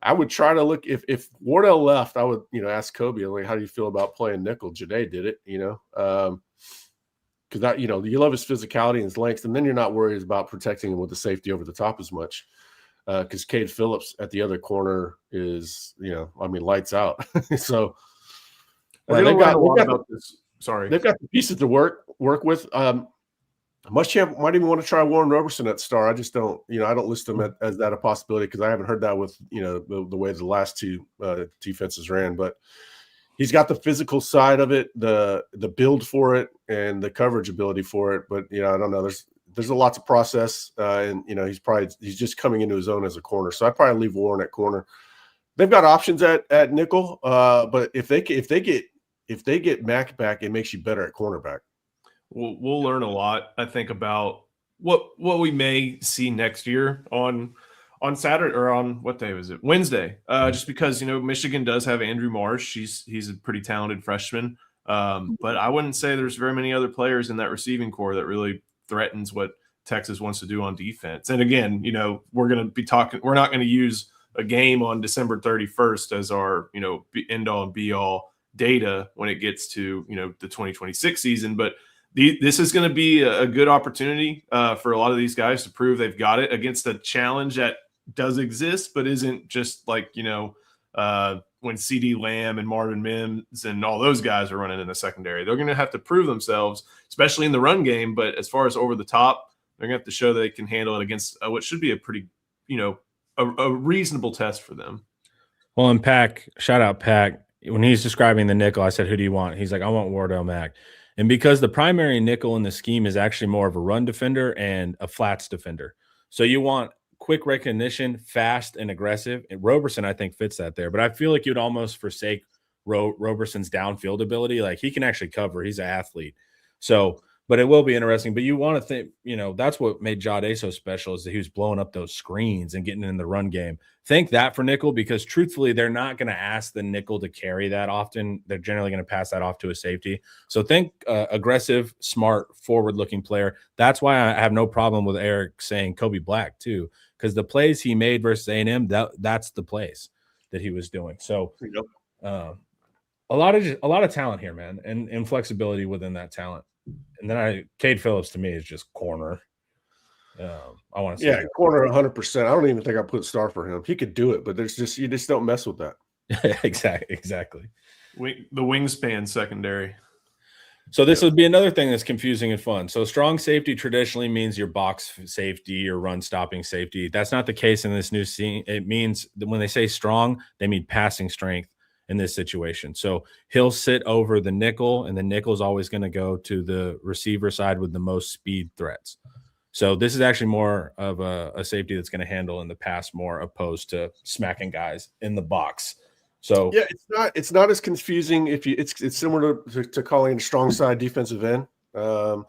I would try to look if Wardell left. I would ask Kobe, like, how do you feel about playing nickel? Janae did it, because that you love his physicality and his length, and then you're not worried about protecting him with the safety over the top as much. Because Cade Phillips at the other corner is lights out. So they've got the pieces to work with. Muschamp might even want to try Warren Roberson at star. I just don't, I don't list him as that a possibility because I haven't heard that with, the way the last two defenses ran. But he's got the physical side of it, the build for it, and the coverage ability for it. But I don't know. There's a lot to process, and he's just coming into his own as a corner. So I'd probably leave Warren at corner. They've got options at nickel, but if they get Mack back, it makes you better at cornerback. We'll learn a lot, I think, about what we may see next year on Saturday, or on what day was it? Wednesday. Just because Michigan does have Andrew Marsh. He's a pretty talented freshman, but I wouldn't say there's very many other players in that receiving core that really threatens what Texas wants to do on defense. And again, we're going to be talking. We're not going to use a game on December 31st as our end all and be all data when it gets to the 2026 season, but this is going to be a good opportunity for a lot of these guys to prove they've got it against a challenge that does exist, but isn't just like, when CD Lamb and Marvin Mims and all those guys are running in the secondary. They're going to have to prove themselves, especially in the run game. But as far as over the top, they're going to have to show they can handle it against what should be a pretty, a reasonable test for them. Well, and Pack, shout out Pack. When he's describing the nickel, I said, who do you want? He's like, I want Wardell Mack. And because the primary nickel in the scheme is actually more of a run defender and a flats defender. So you want quick recognition, fast and aggressive. And Roberson, I think, fits that there. But I feel like you'd almost forsake Roberson's downfield ability. Like, he can actually cover. He's an athlete. So, but it will be interesting. But you want to think, that's what made Jade so special, is that he was blowing up those screens and getting in the run game. Think that for nickel, because truthfully, they're not going to ask the nickel to carry that often. They're generally going to pass that off to a safety. So think aggressive, smart, forward-looking player. That's why I have no problem with Eric saying Kobe Black too, because the plays he made versus A&M, that's the plays that he was doing. So a lot of talent here, man, and flexibility within that talent. And then Cade Phillips to me is just corner. I want to say corner 100%. I don't even think I put star for him. He could do it, but you just don't mess with that. Exactly. The wingspan secondary. So this would be another thing that's confusing and fun. So strong safety traditionally means your box safety or run stopping safety. That's not the case in this new scene. It means that when they say strong, they mean passing strength in this situation. So he'll sit over the nickel, and the nickel is always going to go to the receiver side with the most speed threats. So this is actually more of a safety that's going to handle in the pass more, opposed to smacking guys in the box. So yeah, it's not as confusing if you. It's similar to calling a strong side defensive end. Remember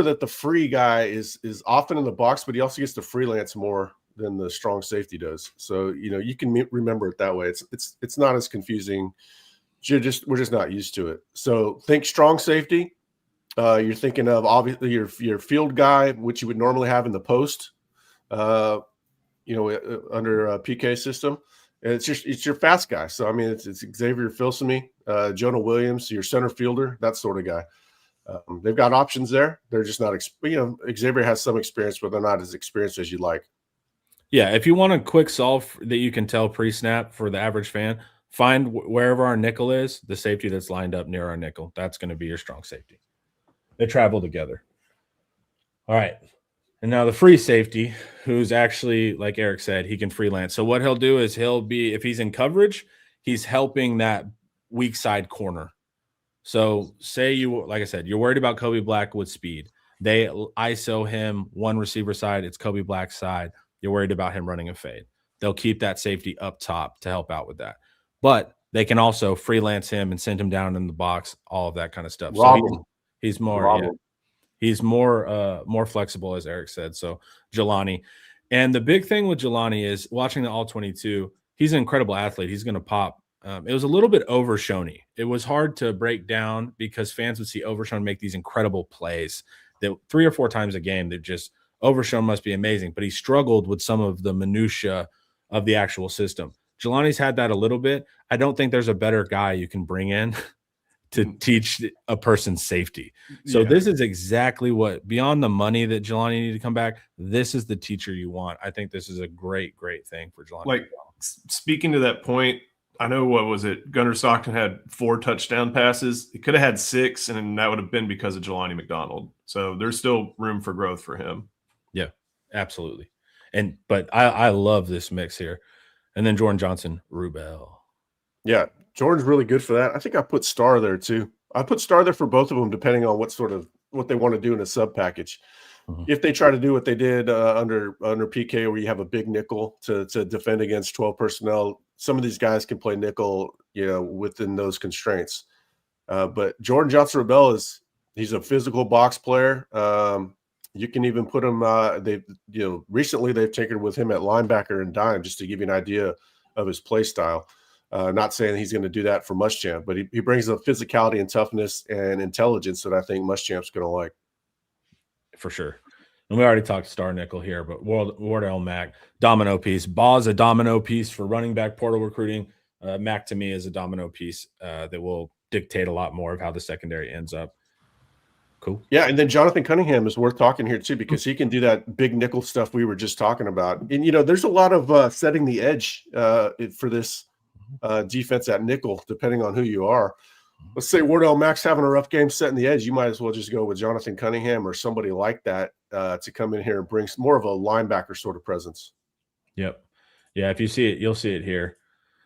that the free guy is often in the box, but he also gets to freelance more than the strong safety does. So you can remember it that way. It's not as confusing. We're just not used to it. So think strong safety. You're thinking of obviously your field guy, which you would normally have in the post, under a PK system, And it's your fast guy. So, I mean, it's Xavier Filsaime, Jonah Williams, your center fielder, that sort of guy. They've got options there. They're just not, Xavier has some experience, but they're not as experienced as you'd like. Yeah, if you want a quick solve that you can tell pre-snap for the average fan, find wherever our nickel is, the safety that's lined up near our nickel. That's going to be your strong safety. They travel together. All right. And now the free safety, who's actually, like Eric said, he can freelance. So what he'll do is if he's in coverage, he's helping that weak side corner. So say like I said, you're worried about Kobe Black with speed. They ISO him one receiver side. It's Kobe Black's side. You're worried about him running a fade. They'll keep that safety up top to help out with that. But they can also freelance him and send him down in the box, all of that kind of stuff. So he's more he's more flexible, as Eric said. So Jelani. And the big thing with Jelani is watching the All-22, he's an incredible athlete. He's going to pop. It was a little bit Overshone-y. It was hard to break down because fans would see Overshone make these incredible plays that 3 or 4 times a game. They've just Overshone must be amazing, but he struggled with some of the minutia of the actual system. Jelani's had that a little bit. I don't think there's a better guy you can bring in to teach a person's safety. So this is exactly what, beyond the money that Jelani needed to come back, this is the teacher you want. I think this is a great, great thing for Jelani. Like, speaking to that point, I know, what was it? Gunnar Stockton had 4 touchdown passes. He could have had 6, and that would have been because of Jelani McDonald. So there's still room for growth for him. Yeah, absolutely. But I love this mix here. And then Jordan Johnson, Rubel. Yeah, Jordan's really good for that. I think I put Star there too. I put Star there for both of them, depending on what they want to do in a sub package. Mm-hmm. If they try to do what they did under PK, where you have a big nickel to defend against 12 personnel, some of these guys can play nickel, within those constraints. But Jordan Johnson Rubel he's a physical box player. You can even put him. Recently they've taken with him at linebacker and dime, just to give you an idea of his play style. Not saying he's going to do that for Muschamp, but he brings a physicality and toughness and intelligence that I think Muschamp's going to like. For sure. And we already talked star nickel here, but Wardell Mack, domino piece. Ball's a domino piece for running back portal recruiting. Mack, to me, is a domino piece that will dictate a lot more of how the secondary ends up. Cool. Yeah, and then Jonathan Cunningham is worth talking here too, because he can do that big nickel stuff we were just talking about. And, there's a lot of setting the edge for this defense at nickel, depending on who you are. Let's say Wardell Mack's having a rough game setting the edge. You might as well just go with Jonathan Cunningham or somebody like that to come in here and bring more of a linebacker sort of presence. Yep. Yeah, if you see it, you'll see it here.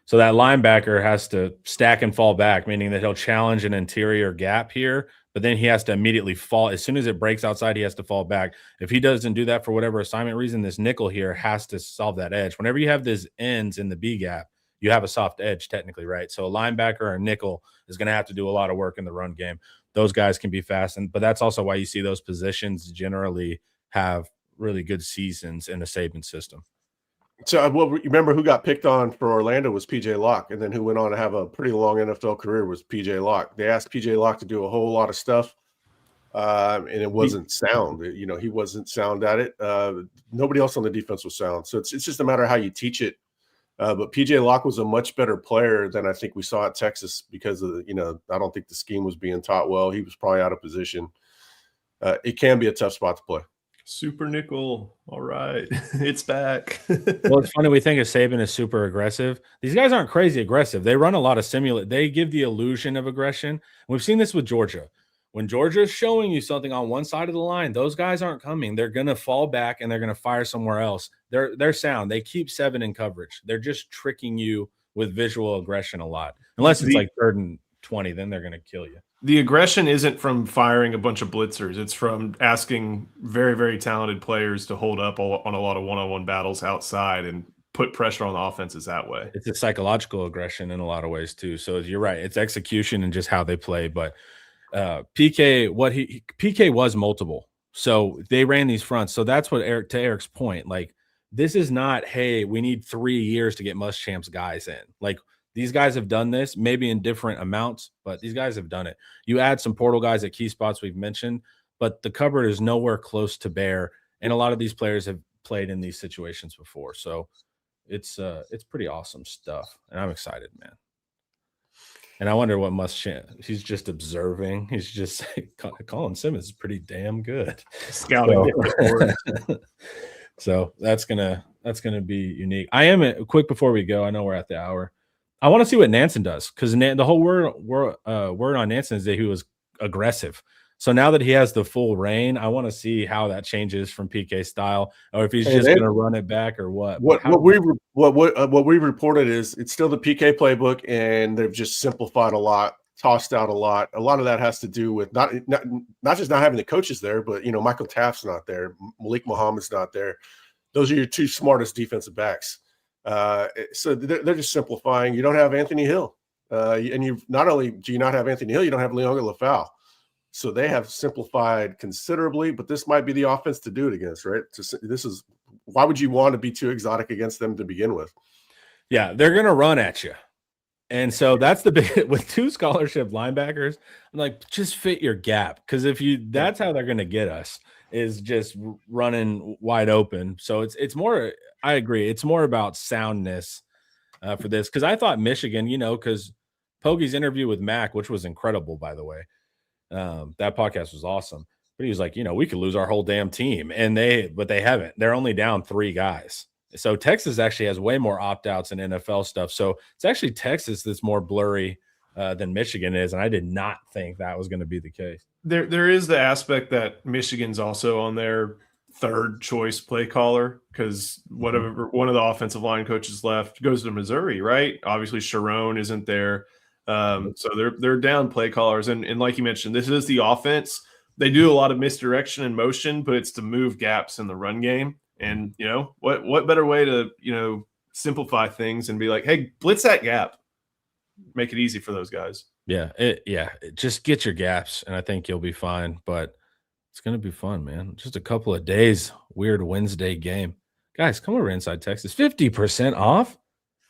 So that linebacker has to stack and fall back, meaning that he'll challenge an interior gap here, but then he has to immediately fall. As soon as it breaks outside, he has to fall back. If he doesn't do that for whatever assignment reason, this nickel here has to solve that edge. Whenever you have these ends in the B gap, you have a soft edge technically, right? So a linebacker or a nickel is going to have to do a lot of work in the run game. Those guys can be fast, but that's also why you see those positions generally have really good seasons in the Saban system. So, remember who got picked on for Orlando was P.J. Locke, and then who went on to have a pretty long NFL career was P.J. Locke. They asked P.J. Locke to do a whole lot of stuff, and it wasn't sound. He wasn't sound at it. Nobody else on the defense was sound. So it's just a matter of how you teach it. But P.J. Locke was a much better player than I think we saw at Texas because of I don't think the scheme was being taught well. He was probably out of position. It can be a tough spot to play. Super nickel. All right. It's back. Well, it's funny. We think of Saban as super aggressive. These guys aren't crazy aggressive. They run a lot of simulate. They give the illusion of aggression. We've seen this with Georgia. When Georgia is showing you something on one side of the line, those guys aren't coming. They're going to fall back and they're going to fire somewhere else. They're sound. They keep 7 in coverage. They're just tricking you with visual aggression a lot. Unless it's like 3rd and 20, then they're going to kill you. The aggression isn't from firing a bunch of blitzers. It's from asking very, very talented players to hold up on a lot of one-on-one battles outside and put pressure on the offenses that way. It's a psychological aggression in a lot of ways too. So you're right. It's execution and just how they play. But PK was multiple. So they ran these fronts. So that's what to Eric's point, like this is not, hey, we need 3 years to get Muschamp's guys in. Like these guys have done this, maybe in different amounts, but these guys have done it. You add some portal guys at key spots we've mentioned, but the cupboard is nowhere close to bare. And a lot of these players have played in these situations before. So It's pretty awesome stuff, and I'm excited, man. And I wonder what Muschamp. He's just observing. He's just Colin Simmons is pretty damn good. Scouting. So that's gonna be unique. I am quick before we go. I know we're at the hour. I want to see what Nansen does because the whole word on Nansen is that he was aggressive. So now that he has the full reign, I want to see how that changes from PK style, or if he's just going to run it back, or what. What we reported is it's still the PK playbook, and they've just simplified a lot, tossed out a lot. A lot of that has to do with not just not having the coaches there, but Michael Taft's not there, Malik Muhammad's not there. Those are your two smartest defensive backs. So they're just simplifying. You don't have Anthony Hill, and you not only do you not have Anthony Hill, you don't have Leonga Lafau. So they have simplified considerably, but this might be the offense to do it against, right? This is why would you want to be too exotic against them to begin with? Yeah, they're going to run at you. And so that's the big with two scholarship linebackers. I'm like, just fit your gap, because that's how they're going to get us, is just running wide open. So it's more. I agree. It's more about soundness for this, because I thought Michigan, because Pogge's interview with Mac, which was incredible, by the way. That podcast was awesome, but he was like, we could lose our whole damn team, but they haven't. They're only down 3 guys. So Texas actually has way more opt-outs and NFL stuff. So it's actually Texas that's more blurry than Michigan is, and I did not think that was going to be the case. There is the aspect that Michigan's also on their third choice play caller, because whatever one of the offensive line coaches left goes to Missouri, right? Obviously Sharon isn't there. So they're down play callers, and like you mentioned, this is the offense. They do a lot of misdirection and motion, but it's to move gaps in the run game. And what better way to simplify things and be like, hey, blitz that gap, make it easy for those guys. Yeah, just get your gaps, and I think you'll be fine. But it's gonna be fun, man. Just a couple of days. Weird Wednesday game, guys. Come over Inside Texas, 50% off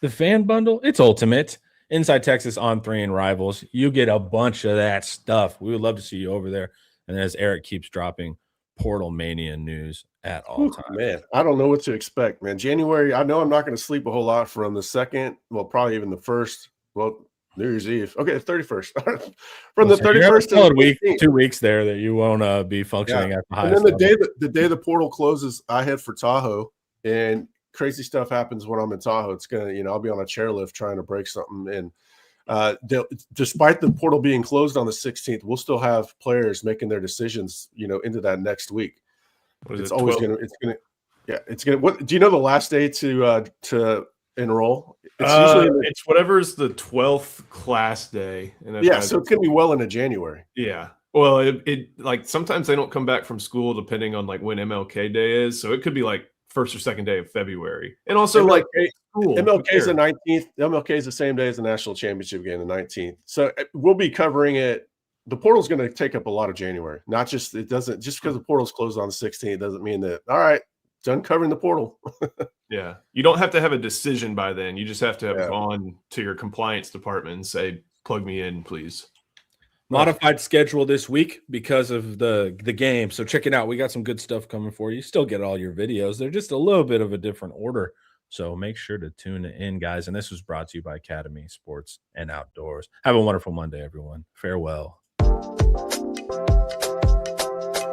the fan bundle. It's ultimate. Inside Texas on 3 and Rivals. You get a bunch of that stuff. We would love to see you over there. And as Eric keeps dropping Portal Mania news at all times. Man, I don't know what to expect, man. January, I know I'm not going to sleep a whole lot from the 2nd, well, probably even the 1st, well, New Year's Eve. Okay, the 31st. From the 31st to the week, 2 weeks there that you won't be functioning at the highest. And then the day the portal closes, I head for Tahoe, and crazy stuff happens when I'm in Tahoe. It's gonna, I'll be on a chairlift trying to break something. And despite the portal being closed on the 16th, we'll still have players making their decisions, into that next week. It's always gonna. What do you know the last day to enroll? It's usually it's whatever's the 12th class day. And so it's gonna be well into January. Yeah. Well, it like sometimes they don't come back from school depending on like when MLK Day is, so it could be like first or second day of February. And also MLK is the 19th. MLK is the same day as the national championship game, the 19th. So we'll be covering it. The portal's going to take up a lot of January. Just because the portal's closed on the 16th doesn't mean that, all right, done covering the portal. Yeah. You don't have to have a decision by then. You just have to have gone to your compliance department and say, plug me in, please. Modified schedule this week because of the game. So check it out. We got some good stuff coming for you. Still get all your videos. They're just a little bit of a different order. So make sure to tune in, guys. And this was brought to you by Academy Sports and Outdoors. Have a wonderful Monday, everyone. Farewell.